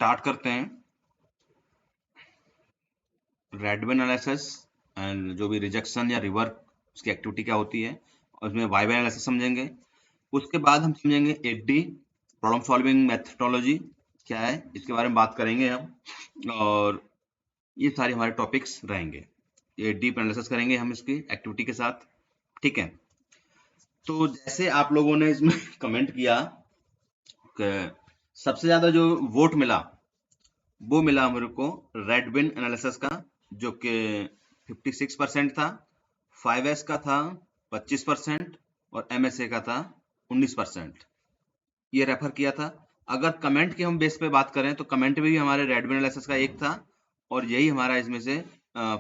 Start करते हैं रेडविन analysis and जो भी रिजेक्शन या रिवर्क उसकी एक्टिविटी क्या होती है, और उसमें वाइब एनालिसिस समझेंगे। उसके बाद हम समझेंगे 8D प्रॉब्लम सॉल्विंग मेथडोलॉजी क्या है, इसके बारे में बात करेंगे हम, और ये सारे हमारे टॉपिक्स रहेंगे। ये डीप एनालिसिस करेंगे हम इसकी एक्टिविटी के साथ, ठीक है। तो जैसे आप लोगों ने इसमें कमेंट किया कि सबसे ज्यादा जो वोट मिला वो मिला मेरे को रेडविन एनालिसिस का, जो कि 56% था, 5S का था 25% और MSA का था 19%। ये रेफर किया था। अगर कमेंट के हम बेस पे बात करें तो कमेंट में भी हमारे रेडविन एनालिसिस का एक था, और यही हमारा इसमें से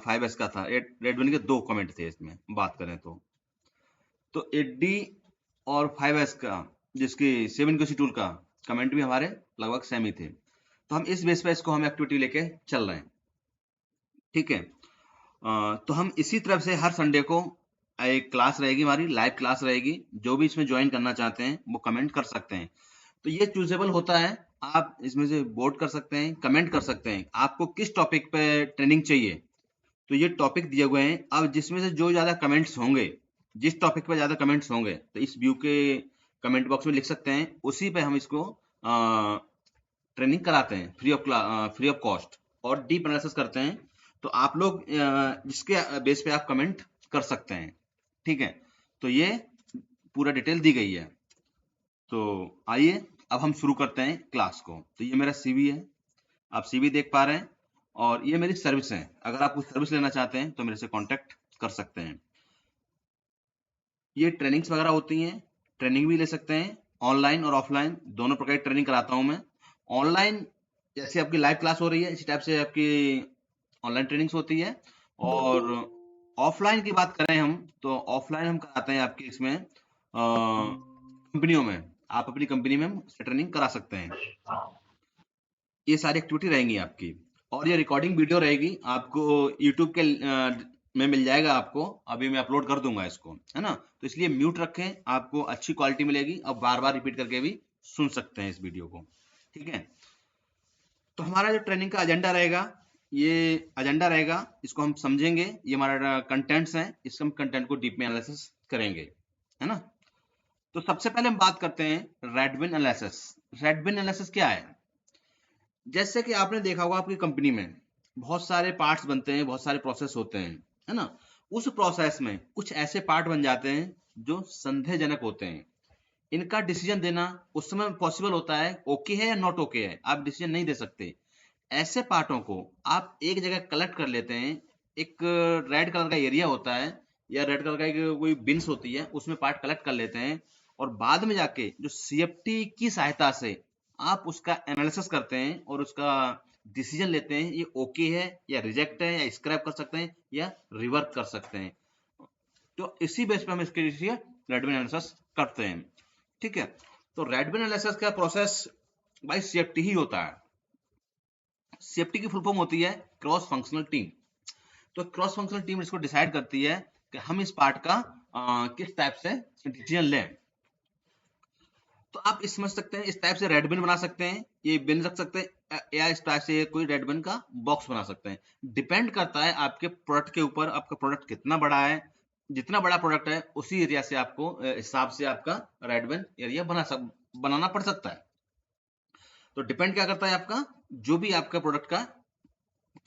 5S का था। रेडविन के 2 कमेंट थे इसमें बात करें तो 8D और 5S का, जिसकी 7 क्वेश्चन टूल का कमेंट भी हमारे लगभग सेम ही थे। तो हम इस बेस पे इसको हम एक्टिविटी लेके चल रहे हैं, ठीक है। तो हम इसी तरफ से हर संडे को एक क्लास रहेगी, हमारी लाइव क्लास रहेगी। जो भी इसमें ज्वाइन करना चाहते हैं वो कमेंट कर सकते हैं। तो ये चूजेबल होता है, आप इसमें से वोट कर सकते हैं, कमेंट कर सकते हैं आपको किस टॉपिक पे ट्रेनिंग चाहिए। तो ये टॉपिक दिए हुए हैं, अब जिसमें से जो ज्यादा कमेंट्स होंगे, जिस टॉपिक पे ज्यादा कमेंट्स होंगे, तो इस व्यू के कमेंट बॉक्स में लिख सकते हैं, उसी पे हम इसको ट्रेनिंग कराते हैं फ्री ऑफ कॉस्ट, और डीप एनालिसिस करते हैं। तो आप लोग जिसके बेस पे आप कमेंट कर सकते हैं, ठीक है। तो ये पूरा डिटेल दी गई है। तो आइए अब हम शुरू करते हैं क्लास को। तो ये मेरा CV है, आप CV देख पा रहे हैं, और ये मेरी सर्विस है। अगर आप कुछ सर्विस लेना चाहते हैं तो मेरे से कांटेक्ट कर सकते हैं। ये ट्रेनिंग्स वगैरह होती हैं, ट्रेनिंग भी ले सकते हैं, ऑनलाइन और ऑफलाइन दोनों प्रकार की ट्रेनिंग कराता हूं मैं। ऑनलाइन जैसे आपकी लाइव क्लास हो रही है, इसी टाइप से आपकी ऑनलाइन ट्रेनिंग्स होती है। और ऑफलाइन की बात करें हम, तो ऑफलाइन हम कराते हैं आपकी इसमें कंपनियों में, आप अपनी कंपनी में ट्रेनिंग करा सकते हैं। ये सारी एक्टिविटी रहेंगी आपकी, और ये रिकॉर्डिंग वीडियो रहेगी आपको यूट्यूब के में मिल जाएगा आपको। अभी मैं अपलोड कर दूंगा इसको, है ना। तो इसलिए म्यूट रखें, आपको अच्छी क्वालिटी मिलेगी, और बार बार रिपीट करके भी सुन सकते हैं इस वीडियो को, ठीक है। तो हमारा जो ट्रेनिंग का एजेंडा रहेगा, ये एजेंडा रहेगा, इसको हम समझेंगे। ये हमारा कंटेंट्स हैं, इस हम कंटेंट को डीप में एनालिसिस करेंगे, है ना। तो सबसे पहले हम बात करते हैं रेडविन एनालिसिस। रेडविन एनालिसिस क्या है? जैसे कि आपने देखा होगा आपकी कंपनी में बहुत सारे पार्ट्स बनते हैं, बहुत सारे प्रोसेस होते हैं, है ना। उस प्रोसेस में कुछ ऐसे पार्ट बन जाते हैं जो संदेहजनक होते हैं। इनका डिसीजन देना उस समय पॉसिबल होता है, ओके है या नॉट ओके है, आप डिसीजन नहीं दे सकते। ऐसे पार्टों को आप एक जगह कलेक्ट कर लेते हैं। एक रेड कलर का एरिया होता है, या रेड कलर का एक कोई बिन्स होती है, उसमें पार्ट कलेक्ट कर लेते हैं, और बाद में जाके जो CFT की सहायता से आप उसका एनालिसिस करते हैं और उसका डिसीजन लेते हैं, ये ओके है या रिजेक्ट है, या स्क्रैप कर सकते हैं या रिवर्क कर सकते हैं। तो इसी बेस पे हम इसके लिए रेडविन एनालिसिस करते हैं, ठीक है। तो रेडविन एनालिसिस का प्रोसेस भाई CFT ही होता है। CFT की फुल फॉर्म होती है क्रॉस फंक्शनल टीम। तो क्रॉस फंक्शनल टीम इसको डिसाइड करती है कि हम इस पार्ट का किस टाइप से डिसीजन लें। तो आप इस समझ सकते हैं, इस टाइप से रेड बिन बना सकते हैं, ये बिन रख सकते हैं, या इस टाइप से कोई रेड बिन का बॉक्स बना सकते हैं। डिपेंड करता है आपके प्रोडक्ट के ऊपर, आपका प्रोडक्ट कितना बड़ा है। जितना बड़ा प्रोडक्ट है उसी एरिया से आपको हिसाब से आपका रेड बिन एरिया बनाना पड़ सकता है। तो डिपेंड क्या करता है आपका, जो भी आपका प्रोडक्ट का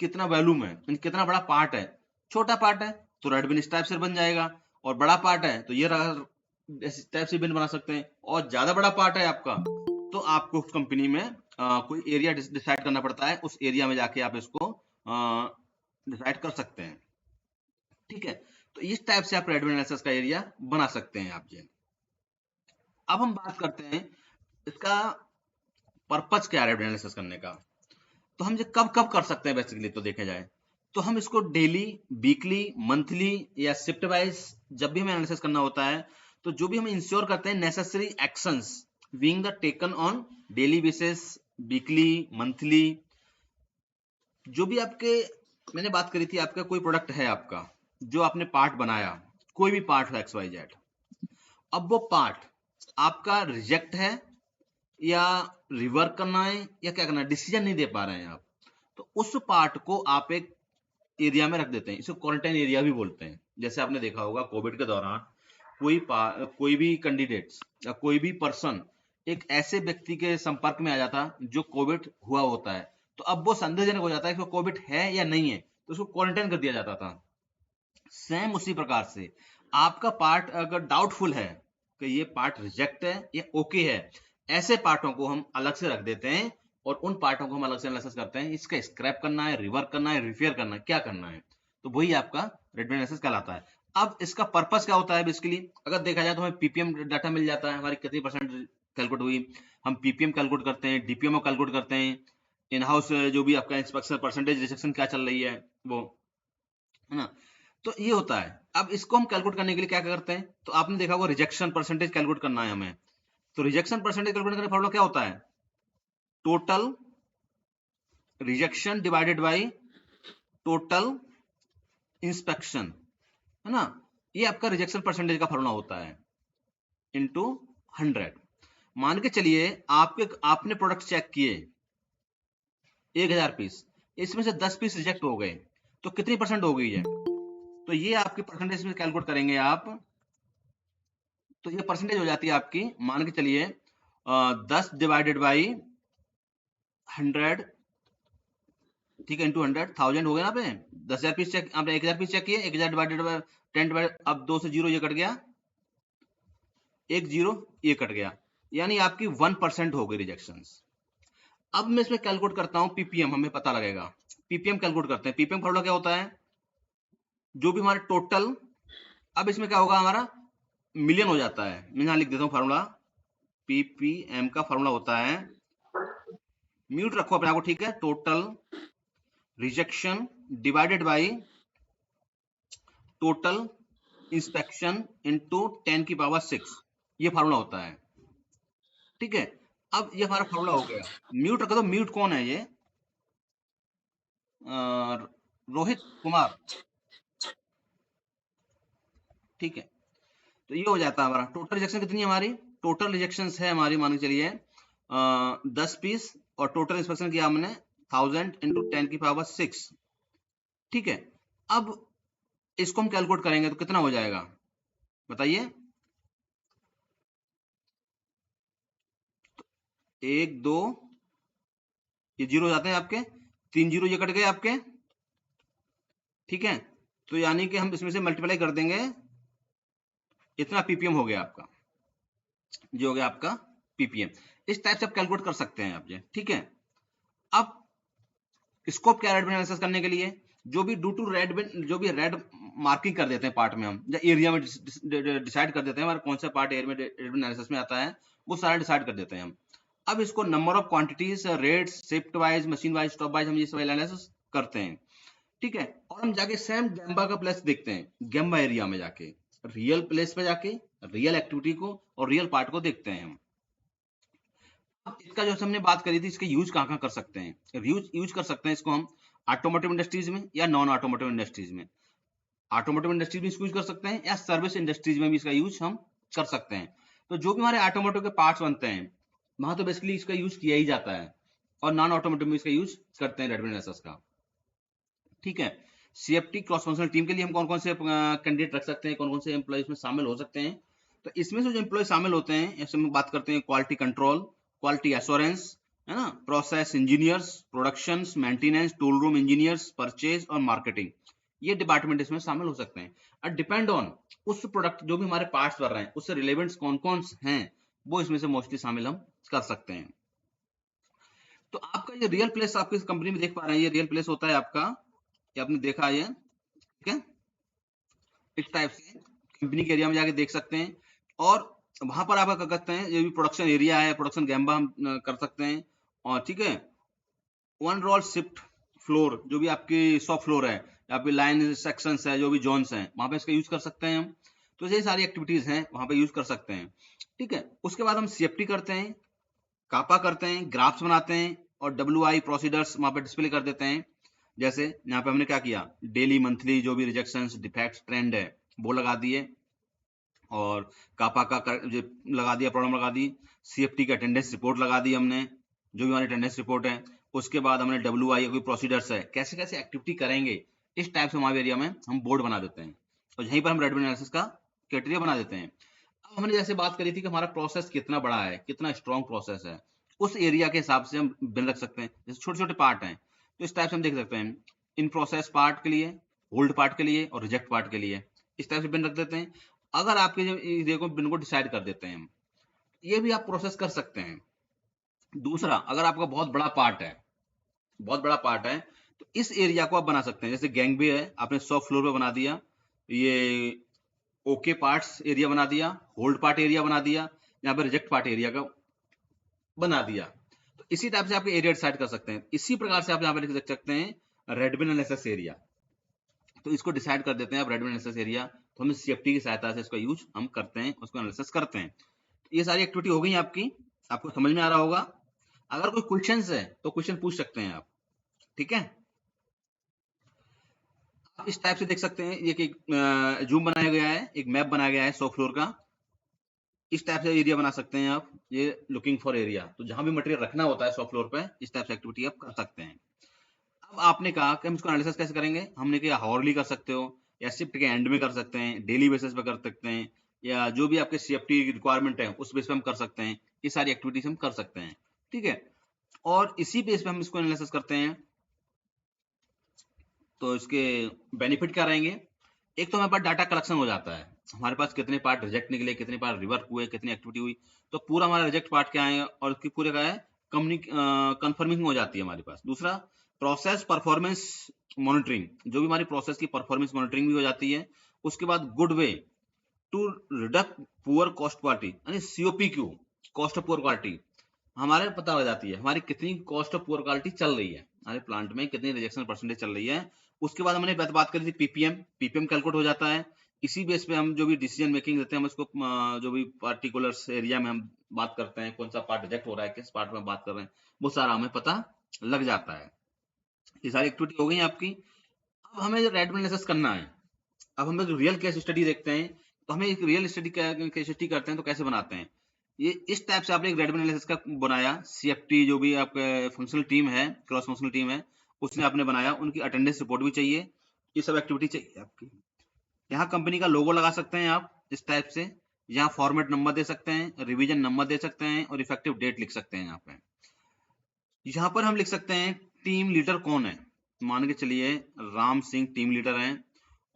कितना वॉल्यूम है, कितना बड़ा पार्ट है। छोटा पार्ट है तो रेड बिन इस टाइप से बन जाएगा, और बड़ा पार्ट है तो ये इस टाइप से बिन बना सकते हैं। और ज्यादा बड़ा पार्ट है आपका, तो आपको उस कंपनी में कोई एरिया डिसाइड करना पड़ता है, उस एरिया में जाके आप इसको डिसाइड कर सकते हैं, ठीक है। तो इस टाइप से आप रेडविन एनालिसिस का एरिया बना सकते हैं आप जी। अब हम बात करते हैं इसका पर्पज क्या है रेडविन एनालिसिस करने का। तो हम ये कब कब कर सकते हैं बेसिकली, तो देखा जाए तो हम इसको डेली, वीकली, मंथली या शिफ्ट वाइज जब भी हमें एनालिसिस करना होता है, तो जो भी हम इंश्योर करते हैं necessary actions being the taken on daily basis, weekly, monthly. जो भी आपके, मैंने बात करी थी, आपका कोई प्रोडक्ट है आपका, जो आपने पार्ट बनाया, कोई भी पार्ट हो XYZ, अब वो पार्ट आपका रिजेक्ट है या रिवर्क करना है या क्या करना है, डिसीजन नहीं दे पा रहे हैं आप, तो उस पार्ट को आप एक एरिया में रख देते हैं, इसे क्वारंटाइन एरिया भी बोलते हैं। जैसे आपने देखा होगा कोविड के दौरान कोई भी कैंडिडेट्स या कोई भी पर्सन एक ऐसे व्यक्ति के संपर्क में आ जाता जो कोविड हुआ होता है, तो अब वो संदेहजनक हो जाता है कि कोविड है या नहीं है, तो उसको क्वारंटाइन कर दिया जाता था। सेम उसी प्रकार से आपका पार्ट अगर डाउटफुल है कि ये पार्ट रिजेक्ट है या ओके है, ऐसे पार्टों को हम अलग से रख देते हैं और उन पार्टों को हम अलग से एनालिसिस करते हैं, इसका स्क्रैप करना है, रिवर्क करना है, रिपेयर करना है, क्या करना है, तो वही आपका रेडमेड एनालिसिस कहलाता है। अब इसका पर्पस क्या होता है बेसिकली, अगर देखा जाए तो हमें पीपीएम डाटा मिल जाता है, हमारी कितनी परसेंट कैलकुलेट हुई, हम पीपीएम कैलकुलेट करते हैं, डीपीएम कैलकुलेट करते हैं, इन हाउस जो भी आपका इंस्पेक्शन परसेंटेज रिजेक्शन क्या चल रही है वो, है ना। तो ये होता है। अब इसको हम कैलकुलेट करने के लिए क्या करते हैं, तो आपने देखा होगा रिजेक्शन परसेंटेज कैलकुलेट करना है हमें, तो रिजेक्शन परसेंटेज कैलकुलेट करने का फॉर्मूला क्या होता है, total rejection divided by total inspection, है ना। ये आपका रिजेक्शन परसेंटेज का फॉर्मूला होता है इनटू 100। मान के चलिए आपने प्रोडक्ट चेक किए 1000 पीस, इसमें से 10 पीस रिजेक्ट हो गए, तो कितनी परसेंट हो गई है, तो ये आपकी परसेंटेज में कैलकुलेट करेंगे आप, तो ये परसेंटेज हो जाती है आपकी, मान के चलिए 10 डिवाइडेड बाई 100, ठीक है, इंटू 100, 1000 हो गया ना पे, 10,000 पीस चेक, आपने 1000 पीस चेक किए, 1000 डिवाइडेड बाई 10 डिवाइड, अब 2 से 0 ये कट गया, 1 0 ये कट गया, यानी आपकी 1% हो गई रिजेक्शंस। अब मैं इसमें कैलकुलेट करता हूं पीपीएम, हमें पता लगेगा, पीपीएम कैलकुलेट करते हैं। पीपीएम फॉर्मूला क्या होता है, जो भी हमारे टोटल, अब इसमें क्या होगा हमारा मिलियन हो जाता है, मैं यहां लिख देता हूं फॉर्मूला, पीपीएम का फॉर्मूला होता है, म्यूट रखो अपने आप को, ठीक है, total rejection divided by total inspection into 10 की पावर 6, ये फार्मूला होता है, ठीक है। अब ये हमारा फार्मूला हो गया, म्यूट रखो, तो म्यूट कौन है ये, रोहित कुमार, ठीक है। तो ये हो जाता है हमारा टोटल रिजेक्शन कितनी है हमारी, टोटल रिजेक्शन है हमारी, मान के चलिए 10 पीस, और टोटल इंस्पेक्शन किया हमने 1000 इंटू 10 की पावर 6, ठीक है। अब इसको हम कैलकुलेट करेंगे तो कितना हो जाएगा बताइए, 1 2 ये जीरो जाते हैं आपके, 3 जीरो ये कट गए आपके, ठीक है। तो यानी कि हम इसमें से मल्टीप्लाई कर देंगे, इतना पीपीएम हो गया आपका, जो हो गया आपका पीपीएम। इस टाइप से आप कैलकुलेट कर सकते हैं आप ये, ठीक है। अब स्कोप क्या रेड एनालिसिस करने के लिए, जो भी ड्यू टू रेड, जो भी रेड मार्किंग कर देते हैं पार्ट में, हम या एरिया में डिसाइड कर देते हैं हमारा कौन सा पार्ट एरिया में रेड एनालिसिस में आता है, वो सारा डिसाइड कर देते हैं हम। अब इसको number of quantities, rates, shift wise, machine wise, stop wise, हम ये सब एनालिसिस करते हैं, ठीक है। और हम जाके सेम गैम्बा का प्लेस देखते हैं, गैम्बा एरिया में जाके रियल प्लेस पे जाके रियल एक्टिविटी को और रियल पार्ट को देखते हैं हम। अब इसका जो हमने बात करी थी, इसके यूज कहाँ कर सकते हैं, यूज कर सकते हैं इसको हम ऑटोमोटिव इंडस्ट्रीज में या नॉन ऑटोमोटिव इंडस्ट्रीज में। ऑटोमोटिव इंडस्ट्रीज में इसको यूज कर सकते हैं या सर्विस इंडस्ट्रीज में भी इसका यूज हम कर सकते हैं। तो जो भी हमारे ऑटोमोटिव के पार्ट्स बनते हैं वहां तो बेसिकली इसका यूज किया ही जाता है, और नॉन ऑटोमोटिव में इसका यूज करते हैं रेडमेड एनालिसिस का, ठीक है। सीएफटी क्रॉस फंक्शनल टीम के लिए हम कौन कौन से कैंडिडेट रख सकते हैं, कौन कौन से एम्प्लॉय इसमें शामिल हो सकते हैं, तो इसमें से जो एम्प्लॉय शामिल होते हैं, इसमें हम बात करते हैं क्वालिटी कंट्रोल, क्वालिटी एश्योरेंस, है ना, process engineers, production maintenance, tool room engineers, purchase और मार्केटिंग, ये डिपार्टमेंट इसमें शामिल हो सकते हैं। और डिपेंड ऑन उस प्रोडक्ट जो भी हमारे पार्ट्स बन रहे हैं उससे रिलेवेंट कौन कौन हैं, वो इसमें से मोस्टली शामिल हम कर सकते हैं। तो आपका ये रियल प्लेस आपकी कंपनी में देख पा रहे हैं, ये रियल प्लेस होता है आपका, ये आपने देखा है, ठीक है। इस टाइप से कंपनी के एरिया में जाके देख सकते हैं, और वहां पर आप क्या करते हैं, ये भी प्रोडक्शन एरिया है, प्रोडक्शन गैम्बा हम कर सकते हैं, और ठीक है, वन रोल शिफ्ट फ्लोर, जो भी आपकी शॉप फ्लोर है, आपकी लाइन सेक्शंस है, जो भी जोन्स हैं, वहां पे इसका यूज कर सकते हैं हम। तो ये सारी एक्टिविटीज हैं, वहां पे यूज कर सकते हैं, ठीक है। उसके बाद हम सीएफटी करते हैं, कापा करते हैं, ग्राफ्स बनाते हैं, और WI प्रोसीडर्स वहां पे डिस्प्ले कर देते हैं। जैसे यहाँ पे हमने क्या किया, डेली मंथली जो भी रिजेक्शंस, डिफेक्ट्स, ट्रेंड है वो लगा दिए, और कापा का जो लगा दिया, प्रॉब्लम लगा दी, CFT की अटेंडेंस रिपोर्ट लगा दी हमने, जो भी हमारी अटेंडेंस रिपोर्ट है। उसके बाद हमने WI कोई प्रोसीडर्स है, कैसे कैसे एक्टिविटी करेंगे, इस टाइप से हमारे एरिया में हम बोर्ड बना देते हैं और यहीं पर हम रेडमंड एनालिसिस का क्राइटेरिया बना देते हैं। अब हमने जैसे बात करी थी कि हमारा प्रोसेस कितना बड़ा है, कितना स्ट्रॉन्ग प्रोसेस है, उस एरिया के हिसाब से हम बिल रख सकते हैं। जैसे छोटे छोटे पार्ट हैं तो इस टाइप से हम देख सकते हैं, इन प्रोसेस पार्ट के लिए, होल्ड पार्ट के लिए और रिजेक्ट पार्ट के लिए, इस टाइप से बिन रख देते हैं। अगर आपके एरिया को बिन को डिसाइड कर देते हैं, ये भी आप प्रोसेस कर सकते हैं। दूसरा, अगर आपका बहुत बड़ा पार्ट है, बहुत बड़ा पार्ट है, तो इस एरिया को आप बना सकते हैं। जैसे गैंगवे है, आपने 100 फ्लोर पे बना दिया, ये ओके पार्ट्स एरिया बना दिया, होल्ड पार्ट एरिया बना दिया, यहाँ पे रिजेक्ट पार्ट एरिया का बना दिया। तो इसी टाइप से आप एरिया डिसाइड कर सकते हैं। इसी प्रकार से आप यहाँ पे लिख सकते हैं रेडमंड एनालिसिस एरिया, तो इसको डिसाइड कर देते हैं आप रेडमंड एनालिसिस एरिया। तो हम CFT की सहायता से इसका यूज हम करते हैं, उसको एनालिसिस करते हैं। तो ये सारी एक्टिविटी हो गई आपकी, आपको समझ में आ रहा होगा। अगर कोई क्वेश्चंस है तो क्वेश्चन पूछ सकते हैं आप, ठीक है। आप इस टाइप से देख सकते हैं, ये जूम बनाया गया है, एक मैप बनाया गया है 100 फ्लोर का। इस टाइप से एरिया बना सकते हैं आप, ये लुकिंग फॉर एरिया। तो जहां भी मटेरियल रखना होता है 100 फ्लोर पे, इस टाइप से एक्टिविटी आप कर सकते हैं। अब आपने कहा कि हम इसको एनालिसिस कैसे करेंगे, हमने कहा हॉरली कर सकते हो, या शिफ्ट के एंड में कर सकते हैं, डेली बेसिस पे कर सकते हैं, या जो भी आपके CFT रिक्वायरमेंट है उस बेस पे हम कर सकते हैं। ये सारी एक्टिविटीज हम कर सकते हैं, ठीक है। और इसी बेस पे हम इसको एनालिसिस करते हैं। तो इसके बेनिफिट क्या रहेंगे, एक तो हमारे पास डाटा कलेक्शन हो जाता है, हमारे पास कितने पार्ट रिजेक्ट निकले, कितने पार्ट रिवर्क हुए, कितनी एक्टिविटी हुई, तो पूरा हमारा रिजेक्ट पार्ट क्या है और उसकी पूरे का है कंफर्मिंग हो जाती है हमारे पास। दूसरा, प्रोसेस परफॉर्मेंस मॉनिटरिंग, जो भी हमारी प्रोसेस की परफॉर्मेंस मॉनिटरिंग भी हो जाती है। उसके बाद good way to reduct poor cost quality, यानी COPQ, cost of poor quality, हमारे पता लग जाती है हमारी कितनी कॉस्ट ऑफ पुअर क्वालिटी चल रही है, हमारे प्लांट में कितनी रिजेक्शन परसेंटेज चल रही है। उसके बाद हमने बात करी थी PPM कैलकुलेट हो जाता है। इसी बेस पे हम जो भी डिसीजन मेकिंग देते हैं, हम उसको जो भी पार्टिकुलर एरिया में हम बात करते हैं, कौन सा पार्ट रिजेक्ट हो रहा है, किस पार्ट में बात कर रहे हैं, वो सारा हमें पता लग जाता है। ये सारी एक्टिविटी हो गई आपकी। अब हमें रेडमंड एनालिसिस करना है। अब हम लोग रियल केस स्टडी देखते हैं, तो हमें एक रियल केस स्टडी करते हैं तो कैसे बनाते हैं, ये इस टाइप से आपने एक रेडमंड एनालिसिस का बनाया। CFT जो भी आपका फंक्शनल टीम है, क्रॉस फंक्शनल टीम है, उसने आपने बनाया, उनकी अटेंडेंस रिपोर्ट भी चाहिए, ये सब एक्टिविटी चाहिए आपकी। यहाँ कंपनी का लोगो लगा सकते हैं आप इस टाइप से, यहाँ फॉर्मेट नंबर दे सकते हैं, रिवीजन नंबर दे सकते हैं और इफेक्टिव डेट लिख सकते हैं। यहाँ पे यहाँ पर हम लिख सकते हैं टीम लीडर कौन है, मान के चलिए राम सिंह टीम लीडर हैं,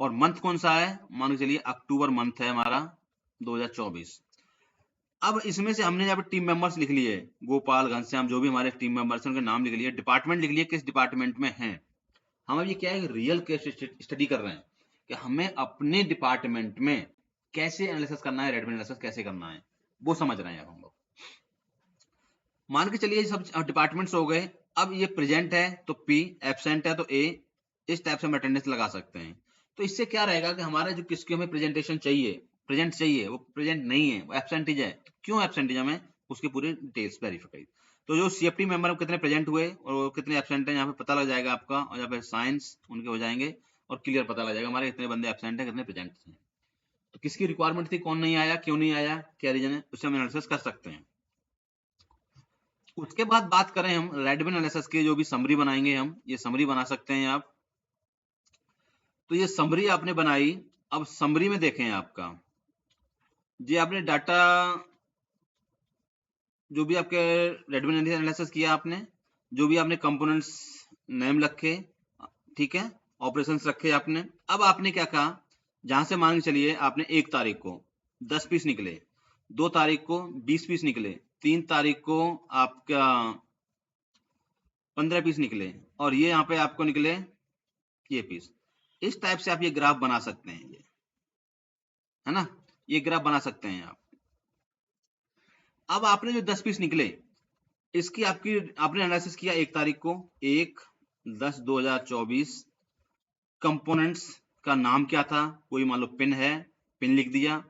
और मंथ कौन सा है, मान के चलिए अक्टूबर मंथ है हमारा 2024। अब इसमें से हमने यहाँ पे टीम मेंबर्स लिख लिए, गोपाल, घनश्याम, जो भी हमारे टीम मेंबर्स हैं उनके नाम लिख लिए, डिपार्टमेंट लिख लिए किस डिपार्टमेंट में हैं। हम अब ये क्या है, रियल केस स्टडी कर रहे हैं कि हमें अपने डिपार्टमेंट में कैसे एनालिसिस करना है, रेडमंड एनालिसिस कैसे करना है, वो समझ रहे हैं अब हम लोग। मान के चलिए सब डिपार्टमेंट्स हो गए। अब ये प्रेजेंट है तो P, एब्सेंट है तो A, इस टाइप से हम अटेंडेंस लगा सकते हैं। तो इससे क्या रहेगा कि हमारा जो किसकी हमें प्रेजेंटेशन चाहिए, प्रेजेंट चाहिए, वो प्रेजेंट नहीं है, वो एब्सेंटेज है। तो क्यों एब्सेंटेज, हमें उसके पूरे डिटेल्स वेरीफाई। तो जो CFT मेंबर कितने प्रेजेंट हुए और कितने एब्सेंट है, यहाँ पे पता लग जाएगा आपका, और यहाँ पे साइंस उनके हो जाएंगे और क्लियर पता लग जाएगा हमारे कितने बंदे एब्सेंट है, कितने प्रेजेंट हैं। तो किसकी रिक्वायरमेंट थी, कौन नहीं आया, क्यों नहीं आया, क्या रीजन है, उससे हम एनालिसिस कर सकते हैं। उसके बाद बात करें हम रेडमंड एनालिसिस की, जो भी समरी बनाएंगे हम, ये समरी बना सकते हैं आप। तो ये समरी आपने बनाई। अब समरी में देखें आपका, जी आपने डाटा जो भी आपके रेडमंड एनालिसिस किया आपने, जो भी आपने कंपोनेंट्स नेम रखे, ठीक है, ऑपरेशंस रखे आपने। अब आपने क्या कहा, जहां से मान के चलिए आपने 1 तारीख को 10 पीस निकले, 2 तारीख को 20 पीस निकले, 3 तारीख को आपका 15 पीस निकले, और ये यहाँ पे आपको निकले ये पीस। इस टाइप से आप ये ग्राफ बना सकते हैं, ये है ना, ये ग्राफ बना सकते हैं आप। अब आपने जो 10 पीस निकले, इसकी आपने एनालिसिस किया 1 तारीख को, 1/10/2024। कंपोनेंट्स का नाम क्या था, कोई मान लो पिन है, पिन लिख दिया,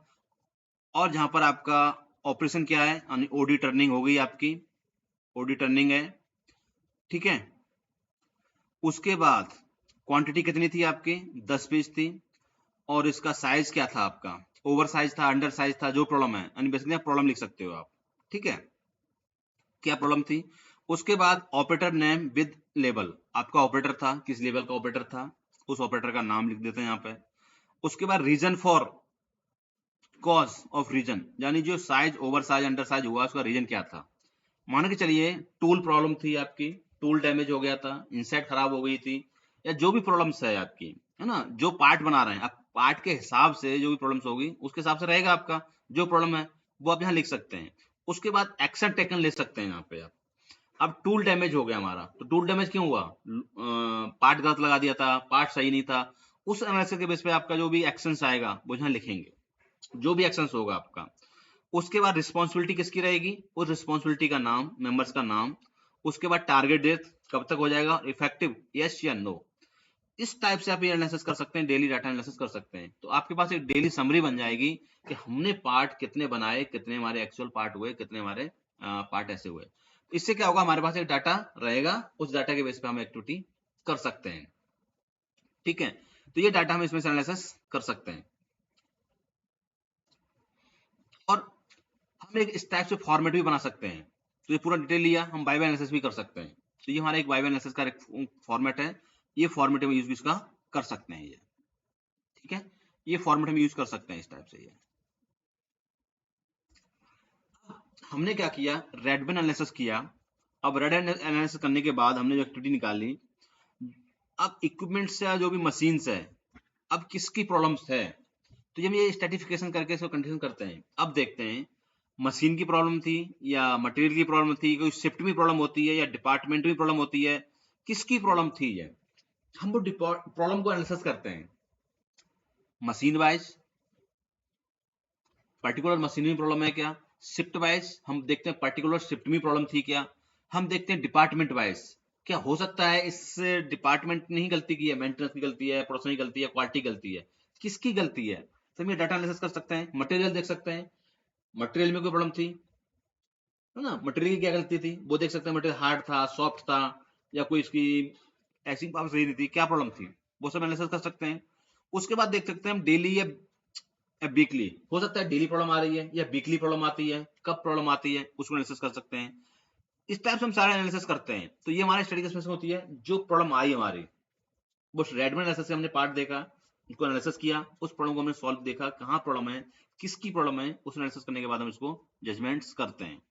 और जहां पर आपका ऑपरेशन क्या है, यानी ओडी टर्निंग हो गई आपकी, ओडी टर्निंग है, ठीक है। उसके बाद क्वांटिटी कितनी थी आपकी, 10 पीस थी, और इसका साइज क्या था आपका, ओवर साइज था, अंडर साइज था, जो प्रॉब्लम है, यानी बेसिकली आप प्रॉब्लम लिख सकते हो आप, ठीक है, क्या प्रॉब्लम थी। उसके बाद ऑपरेटर नेम विद लेबल, आपका ऑपरेटर था, किस लेवल का ऑपरेटर था, उस ऑपरेटर का नाम लिख देते हैं यहाँ पे। उसके बाद reason for cause of reason, यानी जो size over size under size हुआ उसका रीजन क्या था। मान के चलिए टूल प्रॉब्लम थी आपकी, टूल डैमेज हो गया था, इंसेट खराब हो गई थी, या जो भी प्रॉब्लम्स है आपकी, है ना, जो पार्ट बना रहे हैं आप, पार्ट के हिसाब से जो भी प्रॉब्लम्स होगी उसके हिसाब से रहेगा आपका जो प्रॉब्लम है, वो आप यहाँ लिख सकते हैं। उसके बाद एक्शन टेकन ले सकते हैं यहाँ पे आप। अब टूल डैमेज हो गया हमारा, तो टूल डैमेज क्यों हुआ, पार्ट गलत लगा दिया था, पार्ट सही नहीं था, उस एनालिसिस के बेस पे आपका जो भी एक्शंस आएगा वो यहाँ लिखेंगे, जो भी एक्शंस होगा आपका। उसके बाद रिस्पॉन्सिबिलिटी किसकी रहेगी, उस रिस्पॉन्सिबिलिटी का नाम, मेंबर्स का नाम। उसके बाद टारगेट डेट कब तक हो जाएगा, इफेक्टिव यस या नो। इस टाइप से आप ये एनालिसिस कर सकते हैं, डेली डाटा एनालिसिस कर सकते हैं। तो आपके पास एक डेली समरी बन जाएगी कि हमने पार्ट कितने बनाए, कितने हमारे एक्चुअल पार्ट हुए, कितने हमारे पार्ट ऐसे हुए। इससे क्या होगा, हमारे पास एक डाटा रहेगा, उस डाटा के बेस पे हम एक्टिविटी कर सकते हैं, ठीक है। तो ये डाटा हम इसमें से एनालिसिस कर सकते हैं। और हम एक इस टाइप से फॉर्मेट भी बना सकते हैं। तो ये पूरा डिटेल लिया, हम बाय बाय एनालिसिस भी कर सकते हैं। तो ये हमारा एक बाय बाय एनालिसिस का एक फॉर्मेट है, ये फॉर्मेट हम यूज भी इसका कर सकते हैं ये, ठीक है, ये फॉर्मेट हम यूज कर सकते हैं इस टाइप से। ये हमने क्या किया, रेडबिन एनालिसिस किया। अब रेडबिन एनालिसिस करने के बाद हमने जो एक्टिविटी निकाली, अब इक्विपमेंट से जो भी मशीन्स है, अब किसकी प्रॉब्लम्स है, तो जब ये स्टैटिफिकेशन करके इसको कंडीशन करते हैं, अब देखते हैं मशीन की प्रॉब्लम थी या मटेरियल की प्रॉब्लम थी, कोई शिफ्ट में प्रॉब्लम होती है या डिपार्टमेंट में प्रॉब्लम होती है, किसकी प्रॉब्लम थी ये, हम वो प्रॉब्लम को एनालिसिस करते हैं मशीन वाइज, पर्टिकुलर मशीन में प्रॉब्लम है क्या, शिफ्ट वाइज हम देखते हैं पर्टिकुलर शिफ्ट में प्रॉब्लम थी क्या, हम देखते हैं डिपार्टमेंट वाइज, क्या हो सकता है इस डिपार्टमेंट ने ही गलती की है, मेंटेनेंस की गलती है, प्रोडक्शन की गलती है, क्वालिटी की गलती है, किसकी गलती है। तो हम ये डाटा एनालिसिस कर सकते हैं। मटेरियल देख सकते हैं, मटेरियल में कोई प्रॉब्लम थी, है ना, मटेरियल की क्या गलती थी वो देख सकते हैं, मटेरियल हार्ड था, सॉफ्ट था, या कोई इसकी ऐसी बात सही नहीं थी, क्या प्रॉब्लम थी, वो सब एनालिसिस कर सकते हैं। उसके बाद देख सकते हैं हम डेली या वीकली, हो सकता है डेली प्रॉब्लम आ रही है या वीकली प्रॉब्लम आती है, कब प्रॉब्लम आती है उसको एनालिसिस कर सकते हैं। इस टाइप से हम सारा एनालिसिस करते हैं। तो ये हमारी स्टडी किसमें होती है, जो प्रॉब्लम आई हमारी, बस रेडमंड एनालिसिस से हमने पार्ट देखा, उसको एनालिसिस किया, उस प्रॉब्लम को हमने सॉल्व देखा, कहाँ प्रॉब्लम है, किसकी प्रॉब्लम है, उस एनालिसिस करने के बाद हम इसको जजमेंट्स करते हैं।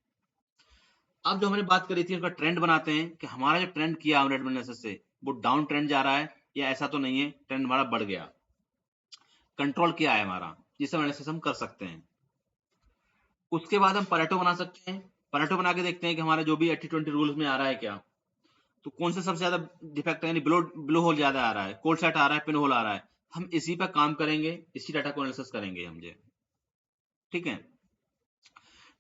अब जो हमने बात करी थी उसका ट्रेंड बनाते हैं कि हमारा जो ट्रेंड किया हमने रेडमंड एनालिसिस से, वो डाउन ट्रेंड जा रहा है या ऐसा तो नहीं है ट्रेंड हमारा बढ़ गया, कंट्रोल क्या है हमारा, ये सब एनालिसिस हम कर सकते हैं। उसके बाद हम परेटो बना सकते हैं। परेटो बना के देखते हैं कि हमारा जो भी 80-20 रूल्स में आ रहा है क्या, तो कौन से सबसे ज्यादा डिफेक्ट है, यानी ब्लो होल ज्यादा आ रहा है, कोल्ड सेट आ रहा है, पिन होल आ रहा है, हम इसी पर काम करेंगे, इसी डाटा को एनालिसिस करेंगे हम ये, ठीक है।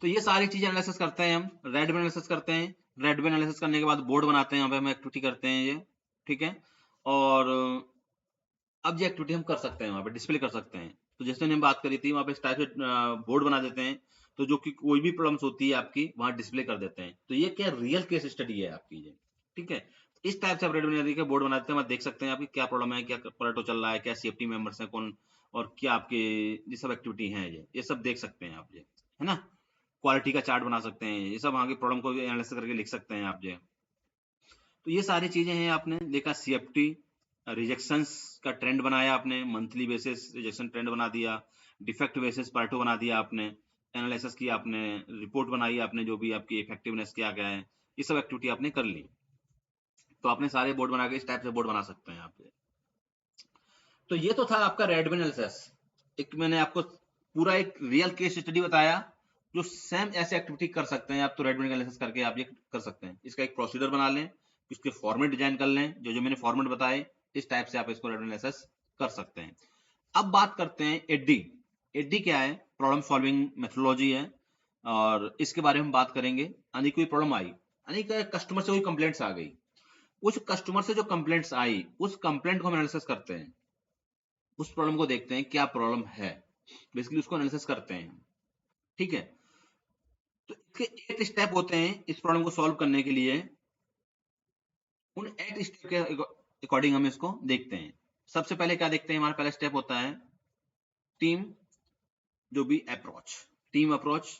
तो ये सारी चीजें एनालिसिस करते हैं हम, रेडबिन एनालिसिस करते हैं। रेडबिन एनालिसिस करने के बाद बोर्ड बनाते हैं, यहाँ पे हम एक्टिविटी करते हैं ये, ठीक है। और अब ये एक्टिविटी हम कर सकते हैं, वहाँ पे डिस्प्ले कर सकते हैं। तो जैसे हमने बात करी थी, वहाँ पे इस टाइप से बोर्ड बना देते हैं, तो जो कि कोई भी प्रॉब्लम्स होती है आपकी वहाँ डिस्प्ले कर देते हैं। तो ये क्या रियल केस स्टडी है आपकी ये, ठीक है। इस टाइप से आप रेडबिन का बोर्ड बना देते हैं, आप देख सकते हैं आपकी क्या प्रॉब्लम है, क्या पलटो चल रहा है, क्या सेफ्टी मेंबर्स हैं कौन, और क्या आपके ये सब एक्टिविटी हैं, ये सब देख सकते हैं आप, ये है ना। क्वालिटी का चार्ट बना सकते हैं, ये सब आगे प्रॉब्लम को एनालिसिस करके लिख सकते हैं आप ये। तो ये सारी चीजें हैं, आपने देखा सीएफटी, रिजेक्शंस का ट्रेंड बनाया आपने, मंथली बेसिस रिजेक्शन ट्रेंड बना दिया, डिफेक्ट बेसिस पार्टो बना दिया आपने, एनालिसिस किया आपने, रिपोर्ट बनाई आपने, जो भी आपकी इफेक्टिवनेस क्या क्या है, ये सब एक्टिविटी आपने कर ली। तो आपने सारे बोर्ड बना के इस टाइप से बोर्ड बना सकते हैं आप। तो ये तो था आपका रेडबिन एनालिसिस। एक मैंने आपको पूरा एक रियल केस स्टडी बताया, जो सेम ऐसे एक्टिविटी कर सकते हैं आप, तो रेडबिन एनालिसिस करके आप ये कर सकते हैं। इसका एक प्रोसीजर बना लें, इसके फॉर्मेट डिजाइन कर लें, जो जो मैंने फॉर्मेट बताए, इस टाइप से आप इसको रेडबिन एनालिसिस कर सकते हैं। अब बात करते हैं एडी। एडी क्या है, प्रॉब्लम सॉल्विंग मेथोडोलॉजी है, और इसके बारे में बात करेंगे। यानी कोई प्रॉब्लम आई, यानी कस्टमर से कोई कंप्लेंट्स आ गई, उस कस्टमर से जो कंप्लेंट्स आई, उस कंप्लेंट को हम एनालिसिस करते हैं, उस प्रॉब्लम को देखते हैं क्या प्रॉब्लम है, बेसिकली उसको एनालिसिस करते हैं, ठीक है। तो इसके 8 स्टेप होते हैं इस प्रॉब्लम को सॉल्व करने के लिए। उन 8 स्टेप के अकॉर्डिंग हम इसको देखते हैं। सबसे पहले क्या देखते हैं, हमारा पहला स्टेप होता है टीम जो भी approach, team approach,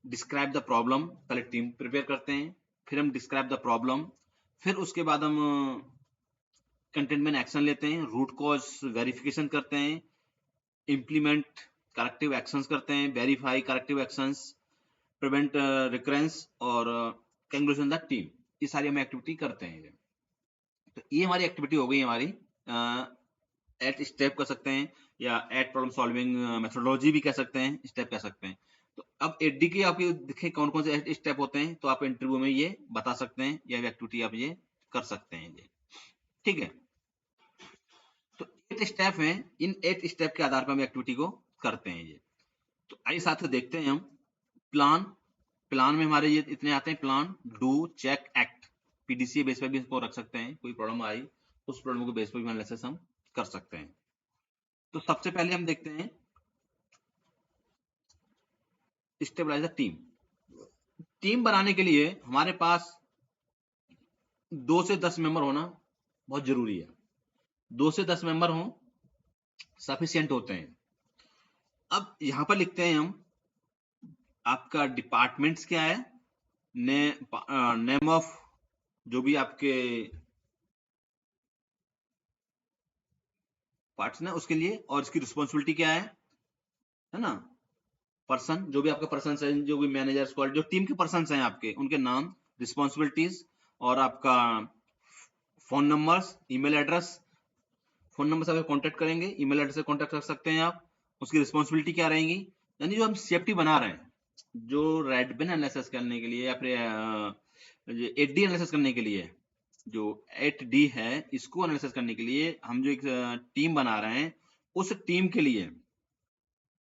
describe the problem, पहले टीम प्रिपेयर करते हैं, फिर हम डिस्क्राइब द प्रॉब्लम, फिर उसके बाद हम कंटेनमेंट एक्शन लेते हैं, रूट कॉज वेरिफिकेशन करते हैं, इम्प्लीमेंट करेक्टिव एक्शंस करते हैं, verify corrective actions, prevent recurrence और कंक्लूजन द टीम। ये सारी हम एक्टिविटी करते हैं। तो ये हमारी एक्टिविटी हो गई हमारी एट स्टेप कर सकते हैं, या एट प्रॉब्लम सॉल्विंग मेथोडोलॉजी भी कह सकते हैं, स्टेप कह सकते हैं। तो अब 8D के आपके देखें कौन कौन से स्टेप होते हैं, तो आप इंटरव्यू में ये बता सकते हैं, या एक्टिविटी आप ये कर सकते हैं ये, ठीक है। तो 8 स्टेप हैं, इन 8 स्टेप के आधार पर हम एक्टिविटी को करते हैं ये। तो आइए साथ में देखते हैं हम प्लान। प्लान में हमारे ये इतने आते हैं, plan, do, check, act. PDC base पर भी इसको रख सकते हैं, कोई प्रॉब्लम आई उस प्रॉब्लम को बेस पर भी एनालिसिस हम कर सकते हैं। तो सबसे पहले हम देखते हैं स्टेबलाइज द टीम। टीम बनाने के लिए हमारे पास 2 से 10 मेंबर होना बहुत जरूरी है। 2 से 10 मेंबर हो सफिशिएंट होते हैं। अब यहां पर लिखते हैं हम आपका डिपार्टमेंट्स क्या है, नेम ऑफ जो भी आपके पार्ट्स ना उसके लिए, और इसकी रिस्पॉन्सिबिलिटी क्या है ना, पर्सन, जो भी आपका पर्सन है, जो भी मैनेजर, स्क्वाड, जो टीम के पर्सन हैं आपके, उनके नाम, रिस्पॉन्सिबिलिटीज, और आपका phone numbers, email address. Phone number से आप कांटेक्ट करेंगे, ईमेल एड्रेस से कांटेक्ट कर सकते हैं आप। उसकी रिस्पॉन्सिबिलिटी क्या रहेंगी, यानी जो हम सेफ्टी बना रहे हैं, जो रेड बिन एनालिसिस करने के लिए या फिर 8D एनालिसिस करने के लिए, जो 8D है इसको एनालिसिस करने के लिए हम जो एक टीम बना रहे हैं, उस टीम के लिए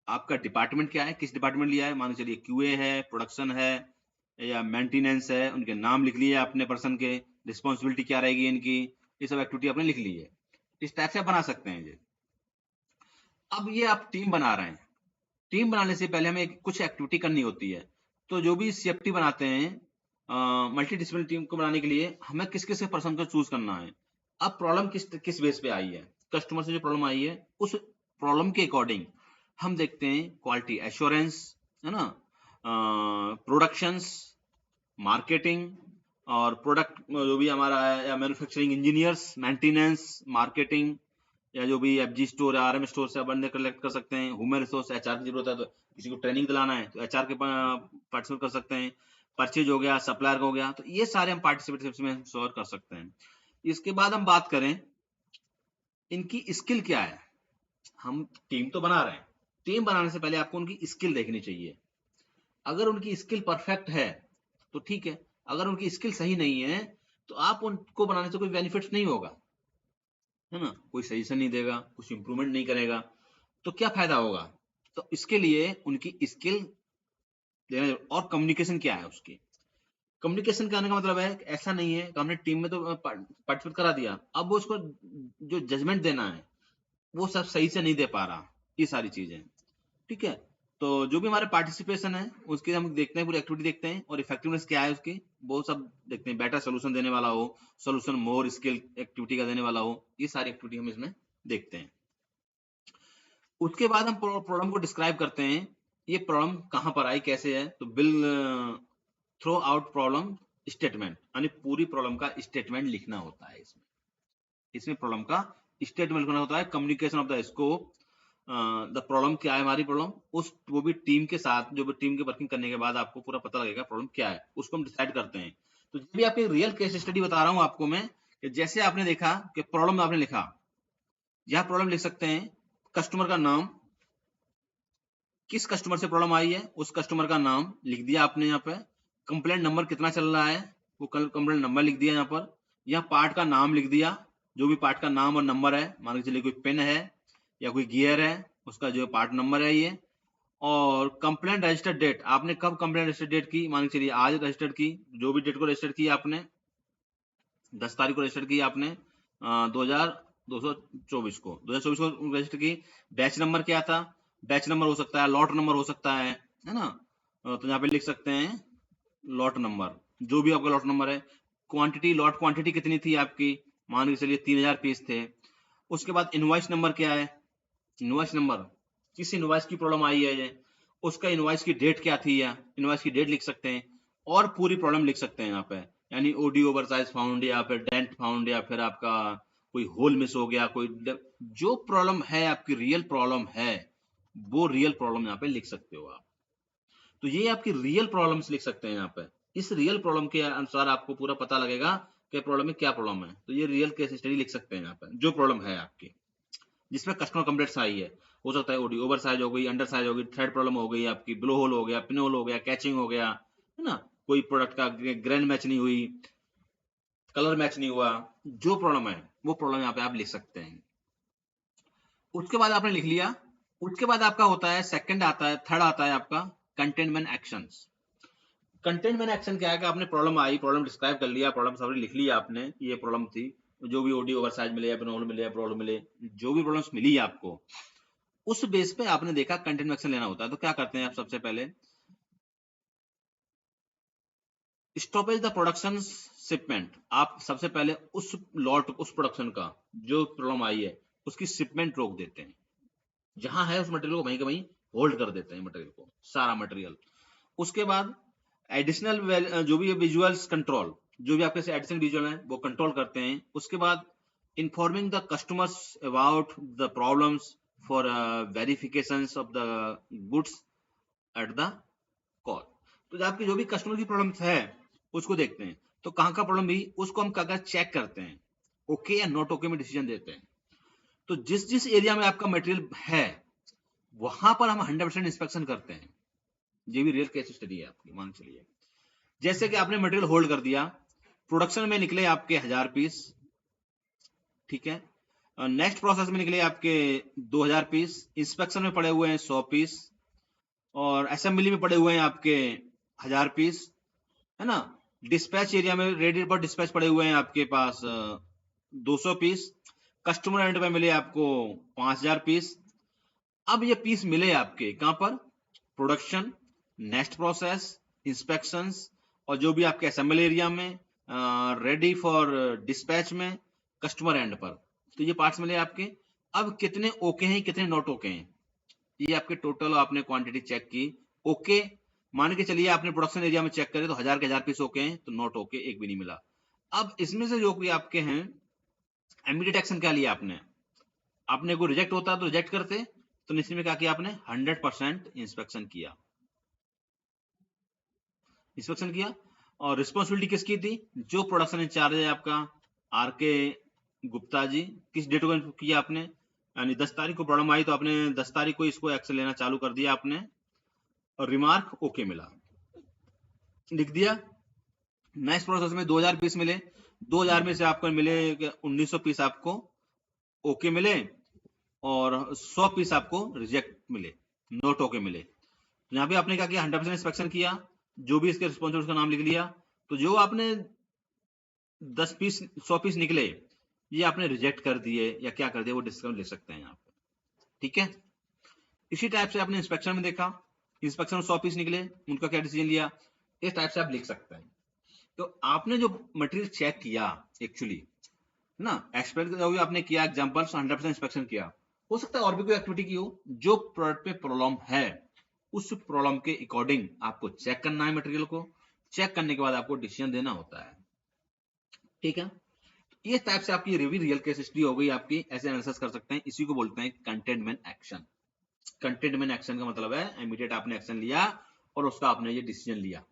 आपका डिपार्टमेंट क्या है, किस डिपार्टमेंट लिया है, मान चलिए QA है, प्रोडक्शन है, या मेंटेनेंस है, उनके नाम लिख लिए आपने पर्सन के, रिस्पॉन्सिबिलिटी क्या रहेगी इनकी, ये सब एक्टिविटी आपने लिख ली है। इस टाइप से आप बना सकते हैं ये। अब ये आप टीम बना रहे हैं, टीम बनाने से पहले हमें कुछ एक्टिविटी करनी होती है। तो जो भी CFT बनाते हैं, मल्टी डिसिप्लिन टीम को बनाने के लिए हमें किस किस पर्सन को चूज करना है। अब प्रॉब्लम किस बेस पे आई है, कस्टमर से जो प्रॉब्लम आई है उस प्रॉब्लम के अकॉर्डिंग हम देखते हैं क्वालिटी एश्योरेंस, है ना, प्रोडक्शंस, मार्केटिंग, और प्रोडक्ट जो भी हमारा है, या मैन्युफैक्चरिंग इंजीनियर्स, मेंटेनेंस, मार्केटिंग, या जो भी FG स्टोर या RM स्टोर से आप बंदे कलेक्ट कर सकते हैं। ह्यूमन रिसोर्स, HR की जरूरत है तो किसी को ट्रेनिंग दिलाना है तो HR के पार्टिसिपेट कर सकते हैं। परचेज हो गया, सप्लायर का हो गया, तो ये सारे हम पार्टिसिपेट में सॉल्व कर सकते हैं। इसके बाद हम बात करें इनकी स्किल क्या है। हम टीम तो बना रहे हैं, टीम बनाने से पहले आपको उनकी स्किल देखनी चाहिए। अगर उनकी स्किल परफेक्ट है तो ठीक है, अगर उनकी स्किल सही नहीं है तो आप उनको बनाने से कोई बेनिफिट नहीं होगा, है ना, कोई सजेशन नहीं देगा, कुछ इंप्रूवमेंट नहीं करेगा, तो क्या फायदा होगा। तो इसके लिए उनकी स्किल देना, और कम्युनिकेशन क्या है उसकी। कम्युनिकेशन करने का मतलब है ऐसा नहीं है कि हमने टीम में तो पार्टिसिपेट करा दिया, अब वो उसको जो जजमेंट देना है वो सब सही से नहीं दे पा रहा, ये सारी चीजें, ठीक है। तो जो भी हमारे पार्टिसिपेशन है उसके हम देखते हैं, पूरी एक्टिविटी देखते हैं, और इफेक्टिवनेस क्या है उसकी वो सब देखते हैं। बेटर सोल्यूशन देने वाला हो, सोल्यूशन मोर स्किल एक्टिविटी का देने वाला हो, ये सारी एक्टिविटी हम इसमें देखते हैं। उसके बाद हम प्रॉब्लम को डिस्क्राइब करते हैं, ये प्रॉब्लम कहां पर आई, कैसे है। तो bill through out problem statement, यानी पूरी प्रॉब्लम का स्टेटमेंट लिखना होता है इसमें प्रॉब्लम का स्टेटमेंट लिखना होता है। Communication of the scope, the problem क्या है हमारी प्रॉब्लम, उस वो भी टीम के साथ, जो भी टीम के वर्किंग करने के बाद आपको पूरा पता लगेगा प्रॉब्लम क्या है, उसको हम डिसाइड करते हैं। तो जब भी आपकी रियल केस स्टडी बता रहा हूं आपको मैं, कि जैसे आपने देखा कि प्रॉब्लम आपने लिखा, यह प्रॉब्लम लिख सकते हैं, कस्टमर का नाम, किस कस्टमर से प्रॉब्लम आई है उस कस्टमर का नाम लिख दिया आपने, यहाँ पे कंप्लेंट नंबर कितना चल रहा है वो कंप्लेंट नंबर लिख दिया, यहाँ पर यहाँ पार्ट का नाम लिख दिया, जो भी पार्ट का नाम और नंबर है, मान के चलिए कोई पेन है या कोई गियर है, उसका जो पार्ट नंबर है ये, और कंप्लेंट रजिस्टर्ड डेट, आपने कब कंप्लेंट रजिस्टर्ड डेट की, मान के चलिए आज रजिस्टर्ड की, जो भी डेट को रजिस्टर किया आपने 10 तारीख को रजिस्टर किया आपने 2024 को रजिस्टर की। बैच नंबर क्या था, बैच नंबर हो सकता है, लॉट नंबर हो सकता है ना, तो यहाँ पे लिख सकते हैं लॉट नंबर, जो भी आपका लॉट नंबर है। क्वांटिटी, लॉट क्वांटिटी कितनी थी आपकी, मान के चलिए 3000 पीस थे। उसके बाद इनवॉइस नंबर क्या है, इनवॉइस नंबर किस इनवॉइस की प्रॉब्लम आई है, उसका इनवॉइस की डेट क्या थी, या इनवॉइस की डेट लिख सकते हैं और पूरी प्रॉब्लम लिख सकते हैं यहाँ पे, यानी ओडी ओवर साइज फाउंड या फिर डेंट फाउंड या फिर आपका कोई होल मिस हो गया, कोई जो प्रॉब्लम है आपकी रियल प्रॉब्लम है वो रियल प्रॉब्लम यहाँ पे लिख सकते हो आप। तो ये आपकी रियल प्रॉब्लम्स लिख सकते हैं यहाँ पे। इस रियल प्रॉब्लम के अनुसार आपको पूरा पता लगेगा कि प्रॉब्लम में क्या प्रॉब्लम है, तो ये रियल केस स्टडी लिख सकते हैं यहाँ पे जो प्रॉब्लम है आपकी, जिसमें कस्टमर कंप्लेंट्स आई है। हो सकता है ओडी ओवर साइज हो गई, अंडर साइज हो गई, थ्रेड प्रॉब्लम हो गई आपकी, ब्लो होल हो गया, पिन होल हो गया, कैचिंग हो गया, है ना, कोई प्रोडक्ट का ग्रेन मैच नहीं हुई, कलर मैच नहीं हुआ, जो प्रॉब्लम है वो प्रॉब्लम यहाँ पे आप लिख सकते हैं। उसके बाद आपने लिख लिया, उसके बाद आपका होता है सेकंड आता है, थर्ड आता है आपका कंटेनमेंट एक्शंस। कंटेनमेंट एक्शन क्या है कि आपने प्रॉब्लम आई, प्रॉब्लम डिस्क्राइब कर लिया, प्रॉब्लम समरी लिख लिया आपने, ये प्रॉब्लम थी, जो भी ओडी ओवर साइज मिले या पिनहोल मिले या प्रॉब्लम मिले, जो भी प्रॉब्लम्स मिली आपको, उस बेस पे आपने देखा कंटेनमेंट एक्शन लेना होता है। तो क्या करते हैं आप, सबसे पहले स्टॉपेज द प्रोडक्शन शिपमेंट, आप सबसे पहले उस लॉट, उस प्रोडक्शन का जो प्रॉब्लम आई है उसकी शिपमेंट रोक देते हैं, जहां है उस मटेरियल को वहीं के वहीं होल्ड कर देते हैं मटेरियल को, सारा मटेरियल। उसके बाद एडिशनल जो भी विजुअल्स कंट्रोल, जो भी आपके एडिशनल विजुअल है वो कंट्रोल करते हैं। उसके बाद informing the customers about the problems for verifications of the goods at the call. तो जब आपकी जो भी कस्टमर की प्रॉब्लम्स है उसको देखते हैं, तो कहाँ का प्रॉब्लम भी उसको हम क्या चेक करते हैं, ओके या नॉट ओके में डिसीजन देते हैं। तो जिस जिस एरिया में आपका मटेरियल है वहां पर हम 100% इंस्पेक्शन करते हैं। ये भी रियल केस स्टडी है आपकी, मान चलिए जैसे कि आपने मटेरियल होल्ड कर दिया, प्रोडक्शन में निकले आपके 1000 पीस, ठीक है, नेक्स्ट प्रोसेस में निकले आपके 2000 पीस, इंस्पेक्शन में पड़े हुए हैं 100 पीस, और असेंबली में पड़े हुए हैं आपके 1000 पीस, है ना, डिस्पैच एरिया में रेडी पर डिस्पैच पड़े हुए हैं आपके पास 200 पीस, कस्टमर एंड पे मिले आपको 5000 पीस। अब ये पीस मिले आपके कहां पर, प्रोडक्शन, नेक्स्ट प्रोसेस, इंस्पेक्शंस, और जो भी आपके असेंबली एरिया में, रेडी फॉर डिस्पैच में, कस्टमर एंड पर। तो ये पार्ट्स मिले आपके। अब कितने ओके हैं, कितने नॉट ओके हैं, ये आपके टोटल आपने क्वांटिटी चेक की, ओके मान के चलिए, आपने प्रोडक्शन एरिया में चेक करे तो 1000 के 1000 पीस ओके हैं, तो नॉट ओके एक भी नहीं मिला। अब इसमें से जो भी आपके हैं इमीडिएट एक्शन क्या लिया आपने, आपने को रिजेक्ट होता तो रिजेक्ट करते, तो निश्चित में क्या किया आपने 100% इंस्पेक्शन किया, इंस्पेक्शन किया। और रिस्पॉन्सिबिलिटी किसकी थी, जो प्रोडक्शन इंचार्ज है आपका आरके गुप्ता जी, किस डेट को किया आपने, यानी 10 तारीख को प्रॉब्लम आई तो आपने 10 तारीख को इसको एक्शन लेना चालू कर दिया आपने, और रिमार्क ओके मिला, लिख दिया। नेक्स्ट प्रोसेस में 2000 पीस मिले, 2000 में से आपको मिले 1900 पीस आपको ओके मिले, और 100 पीस आपको रिजेक्ट मिले, नोट ओके मिले। तो यहाँ पे आपने क्या किया, 100% इंस्पेक्शन किया, जो भी इसके रिस्पॉन्सिबल उसका नाम लिख लिया। तो जो आपने 10 पीस 100 पीस निकले ये आपने रिजेक्ट कर दिए या क्या कर दिया वो डिस्काउंट ले सकते हैं यहाँ पे, ठीक है। इसी टाइप से आपने इंस्पेक्शन में देखा, इंस्पेक्शन में 100 पीस निकले, उनका क्या डिसीजन लिया, इस टाइप से आप लिख सकते हैं। तो आपने जो मटेरियल चेक किया एक्चुअली ना, एक्सपेक्ट जो भी आपने किया एग्जांपल 100% इंस्पेक्शन किया, हो सकता है और भी कोई एक्टिविटी की हो, जो प्रोडक्ट पे प्रॉब्लम है उस प्रॉब्लम के अकॉर्डिंग आपको चेक करना है मटेरियल को, चेक करने के बाद आपको डिसीजन देना होता है, ठीक है। ये टाइप से आपकी रियल केस हिस्ट्री हो गई आपकी, ऐसे एनालिसिस कर सकते हैं, इसी को बोलते हैं कंटेनमेंट एक्शन। कंटेनमेंट एक्शन का मतलब है इमीडिएट आपने एक्शन लिया और उसका आपने ये डिसीजन लिया।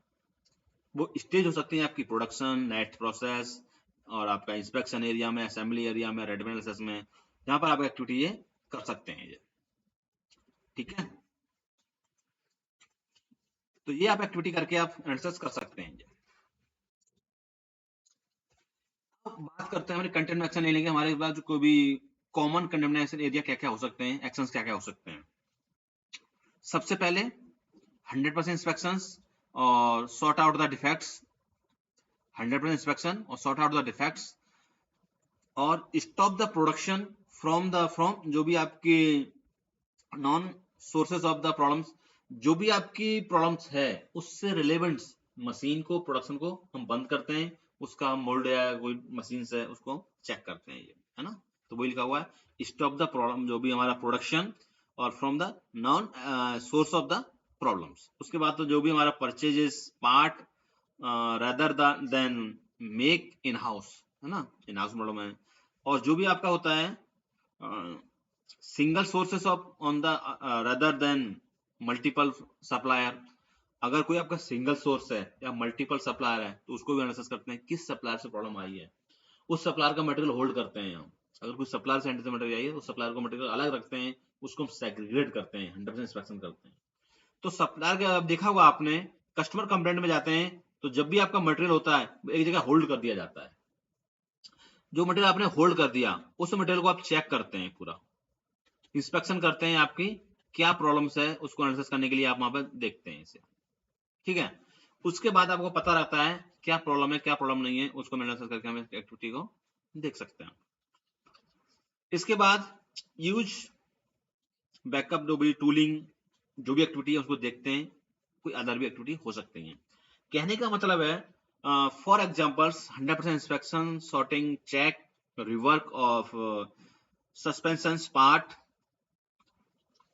वो स्टेज हो सकती है आपकी प्रोडक्शन, नेक्स्ट प्रोसेस, और आपका इंस्पेक्शन एरिया में, असेंबली एरिया में, रेडमेड एनालिसिस में, जहां पर आप एक्टिविटी ये कर सकते हैं ये, ठीक है। तो ये आप एक्टिविटी करके आप एनालिसिस कर सकते हैं। अब बात करते हैं हमारे कंटेनमेंट एक्शन ले लेंगे, हमारे पास जो कोई भी कॉमन कंटेनमेंट एरिया क्या क्या हो सकते हैं, एक्शंस क्या क्या हो सकते हैं। सबसे पहले 100% इंस्पेक्शंस और sort out the defects, 100% inspection और सॉर्ट आउट द डिफेक्ट्स, और स्टॉप द प्रोडक्शन फ्रॉम जो भी आपके non sources of the problems, जो भी आपकी प्रॉब्लम्स है उससे रिलेवेंट मशीन को, प्रोडक्शन को हम बंद करते हैं, उसका मोल्ड या कोई मशीन से उसको चेक करते हैं, ये है ना। तो वही लिखा हुआ है स्टॉप द प्रॉब्लम, जो भी हमारा प्रोडक्शन और from the non source of the problems. उसके बाद तो जो भी हमारा purchases part rather than make in house, है ना, इन हाउस मॉडल में। और जो भी आपका होता है single sources of on the rather than multiple supplier. अगर कोई आपका सिंगल सोर्स है या मल्टीपल सप्लायर है तो उसको भी एनालिसिस करते हैं किस सप्लायर से प्रॉब्लम आई है, उस सप्लायर का मटेरियल होल्ड करते हैं हम। अगर कोई सप्लायर सेंटर से मटेरियल आई है तो सप्लायर को मटेरियल अलग रखते हैं, उसको हम सेग्रीगेट करते हैं, 100% इंस्पेक्शन करते हैं। तो सप्लायर का अब देखा होगा आपने, कस्टमर कंप्लेंट में जाते हैं तो जब भी आपका मटेरियल होता है एक जगह होल्ड कर दिया जाता है। जो मटेरियल आपने होल्ड कर दिया उस मटेरियल को आप चेक करते हैं, पूरा इंस्पेक्शन करते हैं, आपकी क्या प्रॉब्लम्स है उसको एनालिसिस करने के लिए आप वहां पर देखते हैं इसे, ठीक है। उसके बाद आपको पता रहता है क्या प्रॉब्लम है क्या प्रॉब्लम नहीं है, उसको एनालिसिस करके हम एक्टिविटी को देख सकते हैं। इसके बाद यूज बैकअप, जो भी टूलिंग, जो भी एक्टिविटी है उसको देखते हैं, कोई अदर भी एक्टिविटी हो सकती है। कहने का मतलब है for examples 100% inspection, sorting, check, rework of suspension part,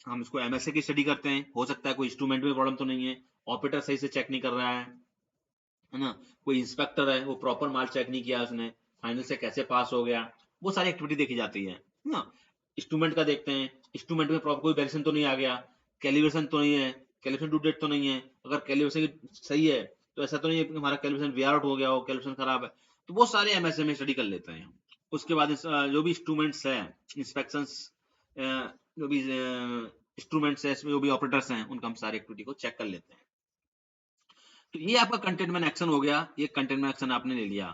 हम इसको एमएसए की स्टडी करते हैं। हो सकता है कोई इंस्ट्रूमेंट में प्रॉब्लम तो नहीं है, ऑपरेटर सही से चेक नहीं कर रहा है ना, कोई इंस्पेक्टर है वो प्रॉपर माल चेक नहीं किया उसने, फाइनल से कैसे पास हो गया, वो सारी एक्टिविटी देखी जाती है ना। इंस्ट्रूमेंट का देखते हैं, इंस्ट्रूमेंट में प्रॉपर कोई वेरिएशन तो नहीं आ गया, कैलिब्रेशन तो नहीं है, कैलिब्रेशन ड्यू डेट तो नहीं है, अगर कैलिब्रेशन सही है तो ऐसा तो नहीं है कि हमारा कैलिब्रेशन वे आउट हो गया हो, कैलिब्रेशन खराब है, तो वो सारे एमएसए में स्टडी कर लेते हैं। उसके बाद जो भी इंस्ट्रूमेंट्स है, इंस्पेक्शंस, जो भी इंस्ट्रूमेंट्स है, इसमें जो भी ऑपरेटर्स हैं, उनका हम सारी एक्टिविटी को चेक कर लेते हैं। तो ये आपका कंटेनमेंट एक्शन हो गया, ये कंटेनमेंट एक्शन आपने ले लिया।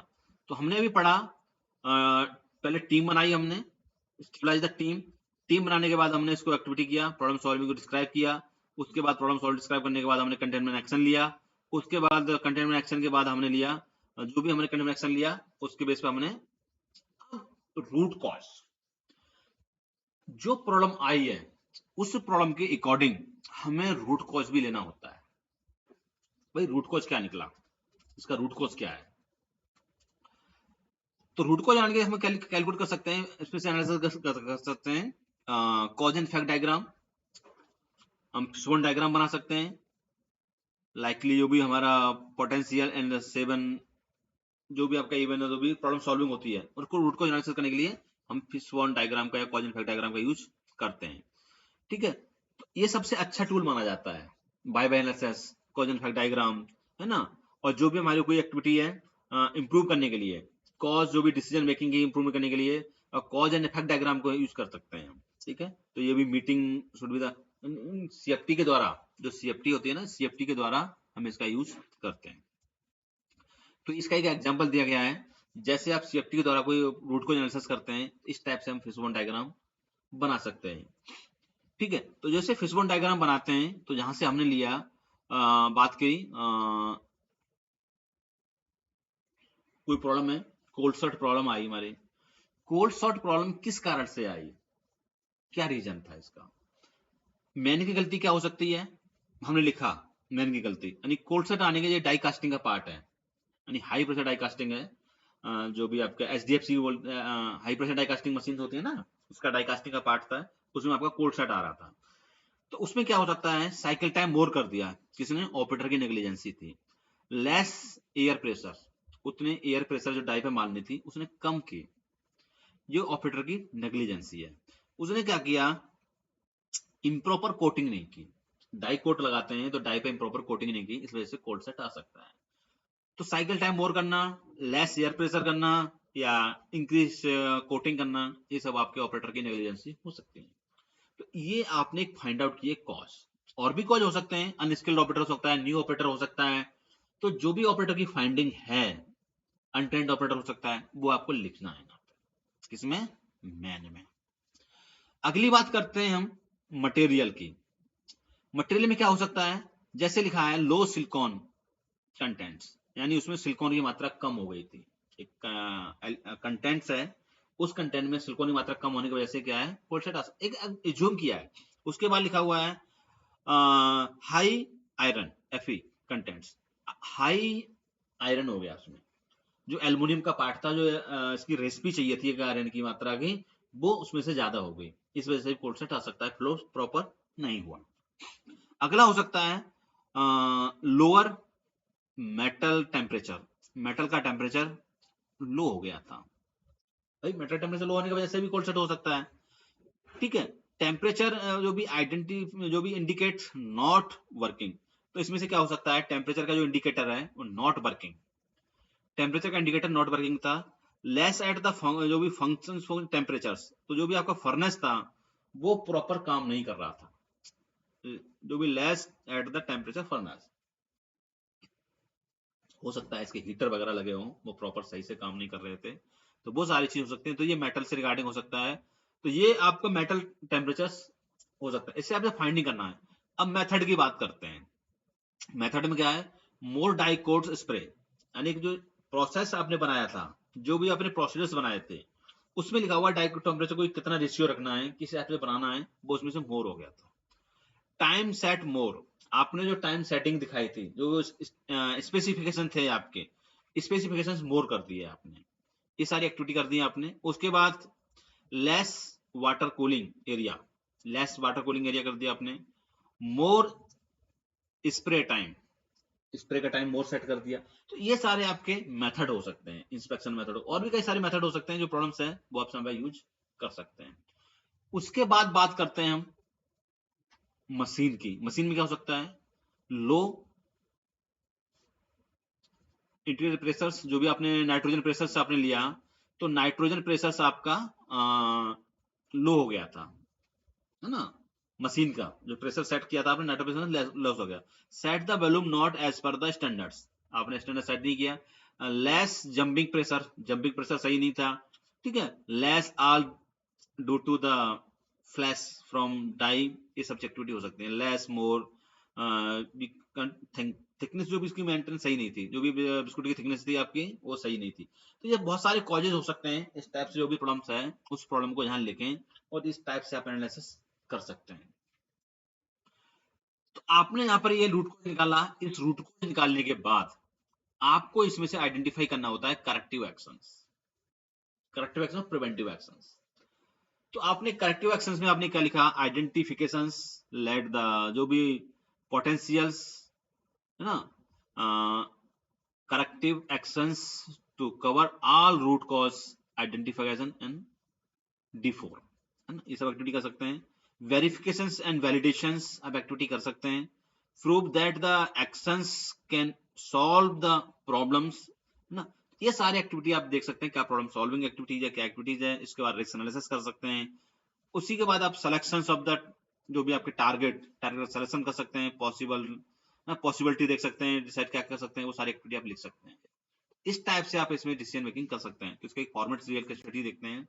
तो हमने भी पढ़ा, पहले टीम बनाई हमने, स्टेबलाइज द टीम, टीम बनाने के बाद हमने इसको एक्टिविटी किया, प्रॉब्लम सॉल्विंग को डिस्क्राइब किया, उसके बाद प्रॉब्लम सॉल्व डिस्क्राइब करने के बाद हमने कंटेनमेंट एक्शन लिया, उसके बाद कंटेनमेंट एक्शन के बाद हमने लिया, जो भी हमने कंटेनमेंट एक्शन लिया उसके बेस पे हमने रूट कॉज, जो प्रॉब्लम आई है उस प्रॉब्लम के अकॉर्डिंग हमें रूट कॉज भी लेना होता है। भाई रूट कॉज क्या निकला, इसका रूट कॉज क्या है, तो रूट कॉज जान के हम कैलकुलेट कर सकते हैं, इसमें से एनालिसिस कर सकते हैं कॉज एंड इफेक्ट डायग्राम, हम फिशबोन डायग्राम बना सकते हैं, लाइकली जो भी हमारा पोटेंशियल एंड 7 जो भी आपका इवन जो भी प्रॉब्लम सॉल्विंग होती है उसको रूट कॉज एनालिसिस करने के लिए हम फिशबोन डायग्राम का या कॉज एंड इफेक्ट डायग्राम का यूज करते हैं, ठीक है। तो ये सबसे अच्छा टूल माना जाता है, by analysis, cause and effect diagram, है ना। और जो भी हमारी कोई एक्टिविटी है इंप्रूव करने के लिए, कॉज जो भी डिसीजन मेकिंग की इंप्रूव करने के लिए कॉज एंड इफेक्ट डायग्राम को यूज कर सकते हैं, ठीक है। तो ये भी meeting should be the CFT के द्वारा, जो सीएफटी होती है ना, सीएफटी के द्वारा हम इसका यूज करते हैं। तो इसका एक एग्जांपल दिया गया है, जैसे आप सीएफटी के द्वारा कोई रूट को एनालिसिस करते हैं, इस टाइप से हम फिशबोन डायग्राम बना सकते हैं, ठीक है। तो जैसे फिशबोन डायग्राम बनाते हैं तो यहां से हमने लिया बात की कोई प्रॉब्लम है, कोल्ड शॉर्ट प्रॉब्लम आई हमारे, कोल्ड शॉर्ट प्रॉब्लम किस कारण से आई, क्या रीजन था इसका, मैन की गलती क्या हो सकती है, हमने लिखा मैन की गलती, यानी कोल्ड शॉर्ट आने के लिए डाई कास्टिंग का पार्ट है, यानी हाई प्रेशर डाई कास्टिंग है, जो भी आपका HDFC high pressure die casting machine होती है ना, उसका डाई कास्टिंग का पार्ट था, उसमें आपका कोल्ड शॉर्ट आ रहा था। तो उसमें क्या हो सकता है, साइकिल टाइम मोर कर दिया किसने, ऑपरेटर की नेग्लिजेंसी थी, लेस एयर प्रेशर, उतने एयर प्रेशर जो डाई पे मारनी थी उसने कम की, ये ऑपरेटर की नेग्लिजेंसी है। उसने क्या किया, इम्प्रॉपर कोटिंग नहीं की, डाई कोट लगाते हैं तो डाई पे इम्प्रॉपर कोटिंग नहीं की, इस वजह से कोल्ड सेट आ सकता है। तो साइकिल टाइम मोर करना, लेस एयर प्रेशर करना या इंक्रीज कोटिंग करना, ये सब आपके ऑपरेटर की नेग्लिजेंसी हो सकती है। तो ये आपने फाइंड आउट किए कॉज, और भी कॉज हो सकते हैं, अनस्किल्ड ऑपरेटर हो सकता है, न्यू ऑपरेटर हो सकता है, तो जो भी ऑपरेटर की फाइंडिंग है, अनट्रेंड ऑपरेटर हो सकता है, वो आपको लिखना है किसमें, मैन में। अगली बात करते हैं हम मटेरियल की, मटेरियल में क्या हो सकता है, जैसे लिखा है लो सिलिकॉन कंटेंट्स, यानी उसमें सिलिकॉन की मात्रा कम हो गई थी, एक कंटेंट्स है, उस कंटेंट में सिलिकॉन की मात्रा कम होने की वजह से क्या है, कोल्ड सेट एक एज्यूम किया है। उसके बाद लिखा हुआ है high iron Fe contents, high iron हो गया उसमें, जो एल्युमिनियम का पार्ट था, जो इसकी रेसिपी चाहिए थी आयरन की मात्रा की, वो उसमें से ज्यादा हो गई, इस वजह से भी कोल्ड सेट आ सकता है, फ्लो प्रॉपर नहीं हुआ। अगला हो सकता है लोअर मेटल टेम्परेचर, मेटल का टेम्परेचर लो हो गया था भाई, मेटल टेम्परेचर लो होने की वजह से भी कोल्ड सेट हो सकता है, ठीक है। टेम्परेचर जो भी आइडेंटिटी जो भी इंडिकेट नॉट वर्किंग, तो इसमें से क्या हो सकता है, टेम्परेचर का जो इंडिकेटर है वो नॉट वर्किंग, टेम्परेचर का इंडिकेटर नॉट वर्किंग था। लेस एट द जो भी फंक्शन टेम्परेचर्स, तो जो भी आपका फर्नेस था वो प्रॉपर काम नहीं कर रहा था, जो भी less at the temperature furnace, हो सकता है इसके हीटर वगैरह लगे हों वो प्रॉपर सही से काम नहीं कर रहे थे, तो वो सारी चीज हो सकती है। तो ये मेटल से रिगार्डिंग हो सकता है, तो ये आपका मेटल टेम्परेचर हो सकता है, इससे आपने फाइंडिंग करना है। अब मेथड की बात करते हैं, मेथड में क्या है, मोर डाई कोड्स स्प्रे, यानी कि जो प्रोसेस आपने बनाया था, जो भी आपने प्रोसीजर्स बनाए थे, उसमें लिखा हुआ डाई टेम्परेचर को कितना रेशियो रखना है, किस हिसाब से बनाना है, वो उसमें से मोर हो गया था। टाइम सेट मोर, आपने जो टाइम सेटिंग दिखाई थी, जो स्पेसिफिकेशन थे आपके, स्पेसिफिकेशन मोर कर दिए आपने, ये सारी एक्टिविटी कर दी आपने। उसके बाद less water cooling area, less water cooling area कर दिया आपने। मोर स्प्रे टाइम, स्प्रे का टाइम मोर सेट कर दिया। तो ये सारे आपके मेथड हो सकते हैं, इंस्पेक्शन मेथड, और भी कई सारे मेथड हो सकते हैं, जो प्रॉब्लम्स हैं वो आप समय यूज कर सकते हैं। उसके बाद बात करते हैं हम मशीन की। मशीन में क्या हो सकता है, लो इंटीरियर प्रेशर्स, जो भी आपने नाइट्रोजन प्रेशर से आपने लिया, तो नाइट्रोजन प्रेशर आपका लो हो गया था, है ना, मशीन का जो प्रेशर सेट किया था आपने, नाइट्रोजन प्रेशर लॉस हो गया। Set the volume not as per the standards, आपने स्टैंडर्ड सेट नहीं किया। Less jumping pressure, jumping pressure सही नहीं था, ठीक है। Less all due to the flash from die, ये सब एक्टिविटी हो सकती है। लेस मोर, थिकनेस जो भी इसकी मेंटेन सही नहीं थी, जो भी बिस्कुट की थिकनेस थी आपकी वो सही नहीं थी। तो ये बहुत सारे कॉजेज हो सकते हैं, इस टाइप से जो भी प्रॉब्लम्स है उस प्रॉब्लम को यहाँ लिखें और इस टाइप से आप एनालिसिस कर सकते हैं। तो आपने यहाँ पर ये रूट को निकाला, इस रूट को निकालने के बाद आपको इसमें से आइडेंटिफाई करना होता है corrective actions, corrective action, preventive actions. तो आपने करेक्टिव एक्शंस में आपने क्या लिखा, आइडेंटिफिकेशंस लेट द, जो भी पोटेंशियल्स है ना, corrective actions to cover all root cause identification and D4, है ना, ये सब एक्टिविटी कर सकते हैं। वेरिफिकेशंस एंड वैलिडेशंस आप एक्टिविटी कर सकते हैं। Prove that the actions can solve the problems, है ना, ये सारी एक्टिविटी आप देख सकते हैं, क्या प्रॉब्लम सॉल्विंग एक्टिविटीज है, क्या एक्टिविटीज है। इसके बाद रिस्क एनालिसिस कर सकते हैं। उसी के बाद आप सिलेक्शंस ऑफ द, जो भी आपके टारगेट, टारगेट सिलेक्शन कर सकते हैं, पॉसिबल पॉसिबिलिटी देख सकते हैं, डिसाइड क्या कर सकते हैं, वो सारी एक्टिविटी आप लिख सकते हैं। इस टाइप से आप इसमें डिसीजन मेकिंग कर सकते हैं। तो इसका एक फॉर्मेट रियल के स्टडी देखते हैं।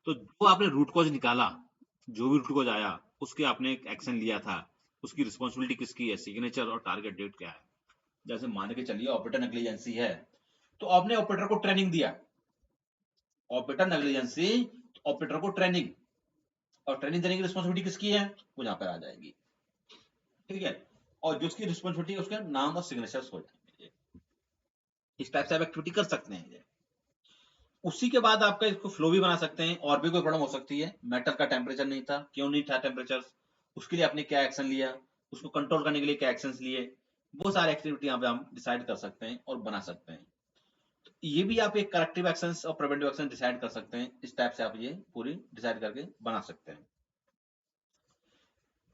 तो जो आपने रूट कॉज निकाला, जो भी रूट कॉज आया उसके आपने एक एक्शन लिया था, उसकी रिस्पॉन्सिबिलिटी किसकी है, सिग्नेचर और टारगेट डेट क्या है। जैसे मान के चलिए ऑपरेटर नेग्लिजेंसी है, तो आपने ऑपरेटर को ट्रेनिंग दिया, ऑपरेटर नेग्लिजेंसी, ऑपरेटर को ट्रेनिंग, और ट्रेनिंग देने की रिस्पॉन्सिबिलिटी किसकी है, वो यहाँ पर आ जाएगी, ठीक है। और जो उसकी रिस्पॉन्सिबिलिटी है उसका नाम और सिग्नेचर्स हो जाएंगे। इस टाइप से आप एक्टिविटी कर सकते हैं ये। उसी के बाद आपका इसको फ्लो भी बना सकते हैं। और भी कोई प्रॉब्लम हो सकती है, मेटल का टेम्परेचर नहीं था, क्यों नहीं था टेम्परेचर, उसके लिए आपने क्या एक्शन लिया, उसको कंट्रोल करने के लिए क्या एक्शंस लिए, वो सारी एक्टिविटी यहाँ पे हम डिसाइड कर सकते हैं और बना सकते हैं। तो ये भी आप एक करेक्टिव एक्शंस और प्रिवेंटिव एक्शन डिसाइड कर सकते हैं। इस टाइप से आप ये पूरी डिसाइड करके बना सकते हैं।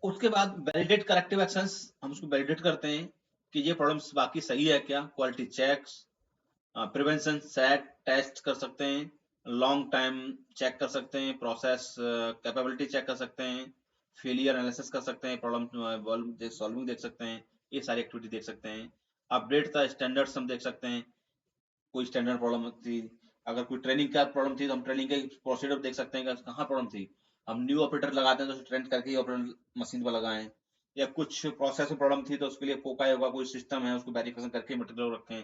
उसके बाद वैलिडेट करेक्टिव एक्शंस, हम उसको वैलिडेट करते हैं कि ये प्रॉब्लम्स बाकी सही है क्या, quality checks, prevention set test कर सकते हैं, लॉन्ग टाइम चेक कर सकते हैं, प्रोसेस कैपेबिलिटी चेक कर सकते हैं, फेलियर एनालिसिस कर सकते हैं, प्रॉब्लम सॉल्विंग देख सकते हैं, ये सारी एक्टिविटी देख सकते हैं। अपडेट द स्टैंडर्ड्स हम देख सकते हैं, कोई स्टैंडर्ड प्रॉब्लम थी, अगर कोई ट्रेनिंग का प्रॉब्लम थी तो हम ट्रेनिंग के प्रोसीजर देख सकते हैं कि कहाँ प्रॉब्लम थी। हम न्यू ऑपरेटर लगाते हैं तो ट्रेंड करके ही ऑपरेटर मशीन पर लगाएं, या कुछ प्रोसेस में प्रॉब्लम थी तो उसके लिए फोका होगा, कोई सिस्टम है उसको वेरिफिकेशन करके मटेरियल रखें।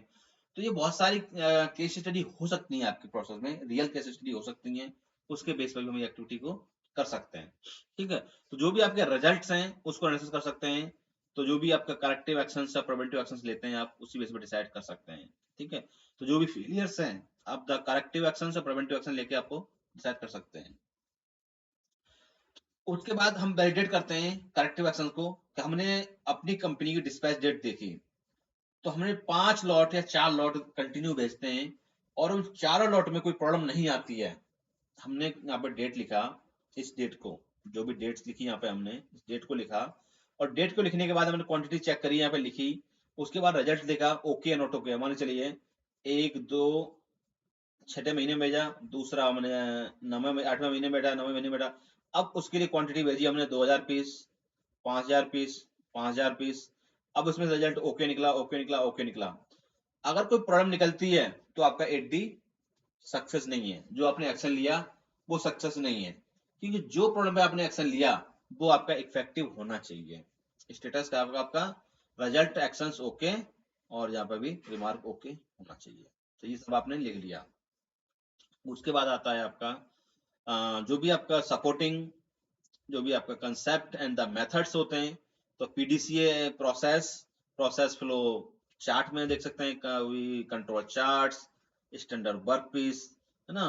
तो ये बहुत सारी केस स्टडी हो सकती है आपके प्रोसेस में, रियल केस स्टडी हो सकती है, उसके बेस पर भी हम एक्टिविटी को कर सकते हैं, ठीक है। तो जो भी आपके रिजल्ट्स हैं उसको एनालिसिस कर सकते हैं। तो जो भी आपका करेक्टिव एक्शंस या प्रिवेंटिव एक्शंस लेते हैं आप उसी बेस पर डिसाइड कर सकते हैं, ठीक है। तो जो भी फेलियर्स हैं आप द करेक्टिव एक्शंस और प्रिवेंटिव एक्शन लेके आपको डिसाइड कर सकते हैं। उसके बाद हम वैलिडेट करते हैं करेक्टिव एक्शन को कि हमने अपनी कंपनी की डिस्पैच डेट देखी, तो हमने 5 लॉट या 4 लॉट कंटिन्यू भेजते हैं और उन चारों लॉट में कोई प्रॉब्लम नहीं आती है। हमने यहाँ पे डेट लिखा, इस डेट को, जो भी डेट्स लिखी यहाँ पे हमने इस डेट को लिखा, और डेट को लिखने के बाद हमने क्वांटिटी चेक करी, यहाँ पे लिखी, उसके बाद रिजल्ट देखा, ओके या नॉट ओके। मान चलिए 1 2 छठे महीने में भेजा, दूसरा हमने 8वें महीने में भेजा, 9वें महीने में भेजा। अब उसके लिए क्वांटिटी भेजी हमने 2000 पीस, 5000 पीस, 5000 पीस। अब उसमें रिजल्ट ओके निकला, ओके निकला, ओके निकला। अगर कोई प्रॉब्लम निकलती है तो आपका 80 सक्सेस नहीं है, जो आपने एक्शन लिया वो सक्सेस नहीं है, क्योंकि जो प्रॉब्लम पे आपने एक्शन लिया वो आपका इफेक्टिव होना चाहिए। स्टेटस का आपका रिजल्ट एक्शंस ओके, और यहाँ पर भी रिमार्क ओके होना चाहिए। तो ये सब आपने लिख लिया। उसके बाद आता है आपका जो भी आपका सपोर्टिंग, जो भी आपका कंसेप्ट एंड द मेथड्स होते हैं। तो PDCA process, process flow chart में देख सकते हैं, control charts, standard work piece, है ना,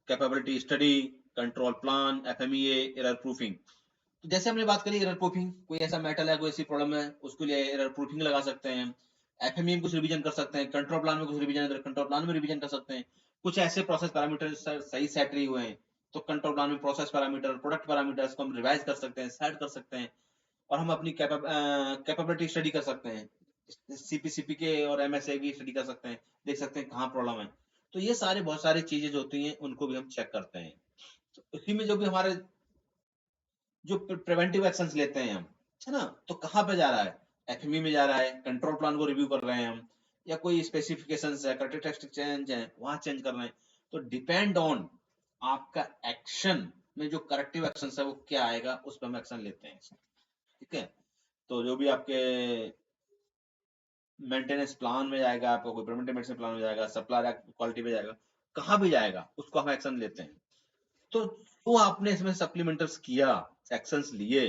capability study, control plan, FMEA, error proofing. तो जैसे हमने बात करी एरर प्रूफिंग, कोई ऐसा मेटल है, कोई ऐसी प्रॉब्लम है, उसके लिए एरर प्रूफिंग लगा सकते हैं। एफएमईए में कुछ रिवीजन कर सकते हैं, कंट्रोल प्लान में कुछ रिवीजन, कंट्रोल प्लान में रिवीजन कर सकते हैं। कुछ ऐसे प्रोसेस पैरामीटर सही सेट नहीं हुए हैं, तो कंट्रोल प्लान में प्रोसेस पैरामीटर, प्रोडक्ट पैरामीटर्स को हम रिवाइज कर सकते हैं, सेट कर सकते हैं, और हम अपनी कैपेबिलिटी स्टडी कर सकते हैं। सीपीसीपी के और एमएसए की स्टडी कर सकते हैं, देख सकते हैं कहाँ प्रॉब्लम है। तो ये सारे बहुत सारी चीजें जो होती हैं उनको भी हम चेक करते हैं। तो इसी में जो भी हमारे जो प्रिवेंटिव एक्शंस लेते हैं हम, है ना, तो कहाँ पे जा रहा है, एफएमई में जा रहा है, कंट्रोल प्लान को रिव्यू कर रहे हैं हम, या कोई स्पेसिफिकेशंस है, करेक्टिव चेंज है, वहां चेंज कर रहे हैं। तो डिपेंड ऑन आपका एक्शन में जो करेक्टिव एक्शन है वो क्या आएगा, उस पर हम एक्शन लेते हैं। ठीक है, तो जो भी आपके मेंटेनेंस प्लान में जाएगा, आपका कोई प्रिवेंटिव मेंटेनेंस प्लान में जाएगा, सप्लायर क्वालिटी में जाएगा, कहाँ भी जाएगा उसको हम एक्शन लेते हैं। तो जो आपने इसमें सप्लीमेंटर्स किया, एक्शंस लिए,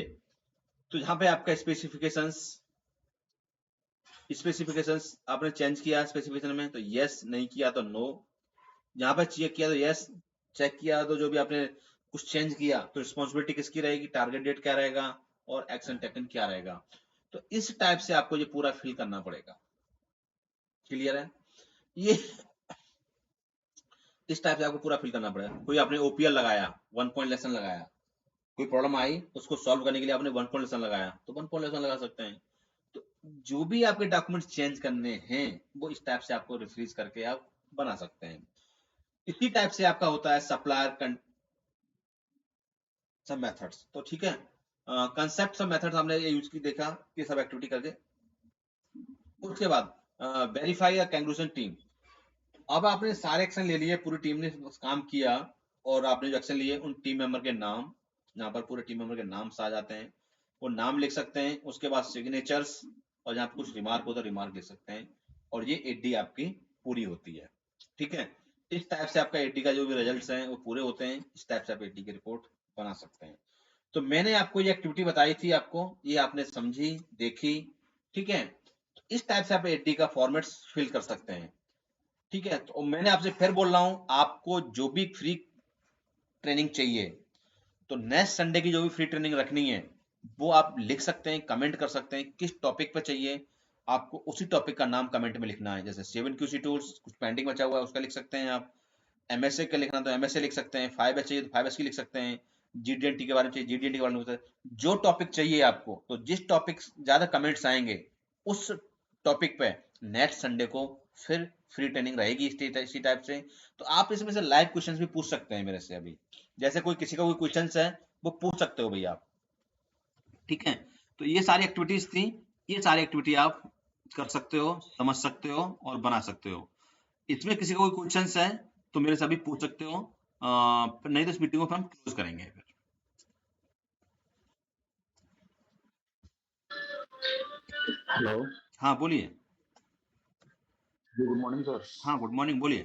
तो यहाँ पे आपका स्पेसिफिकेशंस, आपने चेंज किया स्पेसिफिकेशन में तो यस, नहीं किया तो नो। यहाँ पे चेक किया तो यस, चेक किया तो जो भी आपने कुछ चेंज किया तो रिस्पॉन्सिबिलिटी किसकी रहेगी, टारगेट डेट क्या रहेगा, और एक्शन टेकन क्या रहेगा। तो इस टाइप से आपको ये पूरा फिल करना पड़ेगा। क्लियर है ये, इस टाइप से आपको पूरा फिल करना पड़ेगा। कोई आपने ओपीएल लगाया, 1 पॉइंट लेसन लगाया, कोई प्रॉब्लम आई उसको सॉल्व करने के लिए आपने 1 पॉइंट लेसन लगाया, तो 1 पॉइंट लेसन लगा सकते हैं। तो जो भी आपके डॉक्यूमेंट्स चेंज करने हैं वो इस टाइप से आपको रिफ्रीज करके आप बना सकते हैं। इसी टाइप से आपका होता है सप्लायर सब मेथड्स। तो ठीक है, कंसेप्ट सब मेथड्स हमने ये यूज की, देखा ये सब एक्टिविटी करके। उसके बाद वेरीफाई या कंक्लूजन टीम। अब आपने सारे एक्शन ले लिए, पूरी टीम ने काम किया, और आपने जो एक्शन लिए उन टीम मेंबर के नाम, यहाँ पर पूरे टीम मेंबर के नाम आ जाते हैं, वो नाम लिख सकते हैं। उसके बाद सिग्नेचर्स, और जहाँ पे कुछ रिमार्क हो तो रिमार्क लिख सकते हैं, और ये एडी आपकी पूरी होती है। ठीक है, इस टाइप से आपका एडी का जो भी रिजल्ट्स हैं वो पूरे होते हैं। इस टाइप से आप एडी की रिपोर्ट बना सकते हैं। तो मैंने आपको ये एक्टिविटी बताई थी, आपको ये आपने समझी, देखी। ठीक है, इस टाइप से आप एडी का फॉर्मेट्स फिल कर सकते हैं। ठीक है, तो मैंने आपसे फिर बोल रहा हूं, आपको जो भी फ्री ट्रेनिंग चाहिए, तो नेक्स्ट संडे की जो भी फ्री ट्रेनिंग रखनी है वो आप लिख सकते हैं, कमेंट कर सकते हैं किस टॉपिक पे चाहिए। आपको उसी टॉपिक का नाम कमेंट में लिखना है। जैसे 7QC टूल्स, कुछ पेंडिंग बचा हुआ है उसका लिख सकते हैं आप। एमएसए का लिखना तो एमएसए लिख सकते हैं, 5S चाहिए तो 5S की लिख सकते हैं, जीडीएनटी के बारे में चाहिए जीडीएनटी के बारे में लिख सकते हैं। जो टॉपिक चाहिए आपको, तो जिस टॉपिक ज्यादा कमेंट्स आएंगे उस टॉपिक पे नेक्स्ट संडे को फिर फ्री ट्रेनिंग रहेगी इसी टाइप से। तो आप इसमें से लाइव क्वेश्चंस भी पूछ सकते हैं मेरे से अभी, जैसे कोई किसी का कोई क्वेश्चंस है वो पूछ सकते हो भैया आप। ठीक है, तो ये सारी एक्टिविटीज थी, ये सारी एक्टिविटी आप कर सकते हो, समझ सकते हो और बना सकते हो। इसमें किसी का कोई क्वेश्चंस है तो मेरे से अभी पूछ सकते हो, नहीं तो इस मीटिंग को फिर हम क्लोज करेंगे फिर। हेलो, हाँ बोलिए। Good morning sir. हाँ गुड मॉर्निंग, बोलिए।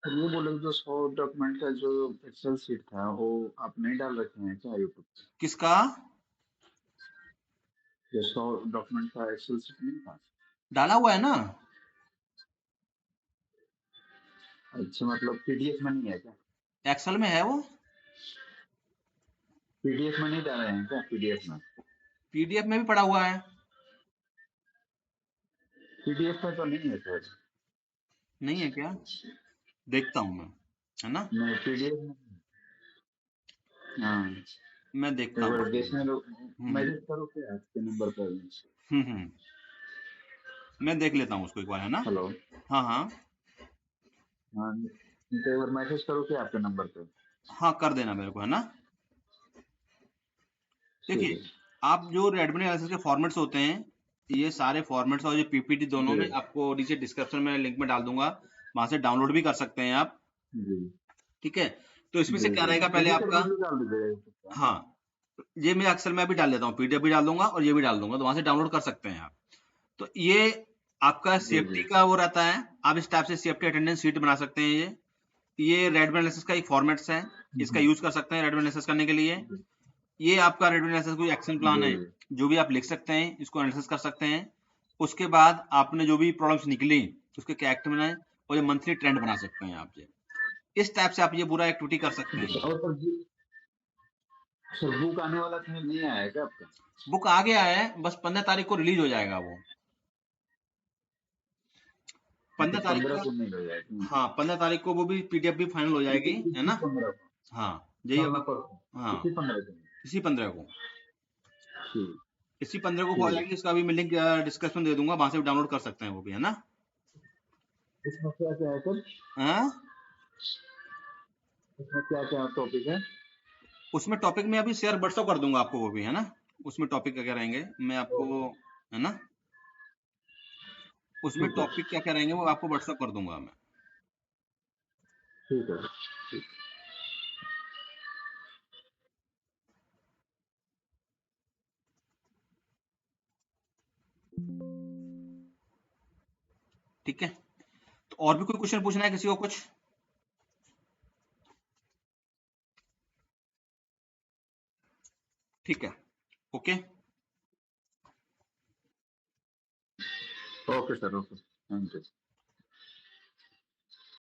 सर ये बोले जो 100 डॉक्यूमेंट का जो एक्सेल शीट था वो आप नहीं डाल रखे हैं क्या यूट्यूब पे? किसका? जो 100 डॉक्यूमेंट का एक्सेल शीट नहीं था? डाला हुआ है ना। अच्छा, मतलब पीडीएफ में नहीं है क्या? एक्सेल में है वो। पीडीएफ में नहीं डाले हैं क्या? पीडीएफ में भी पड़ा हुआ है। पीडीएफ में तो नहीं है सर। नहीं है क्या? देखता हूँ मैं, है ना, नहीं, पीडीएफ में। हाँ, मैं एक देखता हूँ बार उसको। देखने दो। हम्म मैसेज करो क्या आपके नंबर पर? हम्म, मैं देख लेता हूँ उसको एक बार, है ना। हेलो। हाँ हाँ हाँ, तो एक बार मैसेज करो क्या आपके नंबर पर? हाँ, कर देना मेरे को, है ना। ठीक देखिए, है। आप जो रेडमी एनालिसिस के फॉर्मेट्स होते हैं, ये सारे फॉर्मेट्स और ये पीपीटी दोनों जी में आपको नीचे डिस्क्रिप्शन में लिंक में डाल दूंगा, वहां से डाउनलोड भी कर सकते हैं आप। जी ठीक है, तो इसमें से जी क्या जी, रहेगा पहले फिजिकल आपका। वीडियो डाल दीजिएगा। हाँ, ये मैं अक्सर मैं भी डाल देता हूँ, पीडीएफ भी डाल दूंगा और ये भी डाल दूंगा, तो वहां से डाउनलोड कर सकते हैं आप। तो ये आपका जी जी। सेफ्टी का वो रहता है, आप इस टाइप से सेफ्टी अटेंडेंस शीट बना सकते हैं। ये रेडमी एनालिसिस का एक फॉर्मेट्स है, इसका यूज कर सकते हैं रेडमी एनालिसिस करने के लिए। ये आपका रेडमी एनालिसिस कोई एक्शन प्लान है, जी जो भी आप लिख सकते हैं, इसको एनालिसिस कर सकते हैं। उसके बाद आपने जो भी प्रॉब्लम्स निकली उसके क्या एक्ट बनाए, और ये मंथली ट्रेंड बना सकते हैं आप। ये इस टाइप से आप ये पूरा एक्टिविटी कर सकते जी। हैं। और सर बुक आने वाला था, नहीं आया है क्या आपका? बुक आ गया है, बस 15 तारीख को रिलीज हो जाएगा वो। अच्छा, 15 तारीख 15 को, को नहीं हो जाएगा? हाँ 15 तारीख को वो भी पीडीएफ भी फाइनल हो जाएगी, है इसी ना। 15 को? हाँ, यही कल ना होगा। परसों? हाँ, इसी 15 को? इसी 15 को, ठीक। इसी 15 को हो ठीक है। जाएगी। इसका भी मैं लिंक डिस्क्रिप्शन दे दूंगा, वहां से भी डाउनलोड कर सकते हैं वो भी, है ना। इसमें क्या क्या है सर? हाँ, इसमें क्या क्या टॉपिक है? उसमें टॉपिक में अभी शेयर व्हाट्सअप कर दूंगा आपको वो भी, है ना। उसमें टॉपिक क्या क्या रहेंगे मैं आपको, ओके। है ना, उसमें ठीक है। टॉपिक क्या क्या रहेंगे वो आपको व्हाट्सअप कर दूंगा मैं। ठीक है। ठीक। ठीक है, तो और भी कोई क्वेश्चन पूछना है किसी को कुछ? ठीक है, okay. Okay sir, okay, thank you.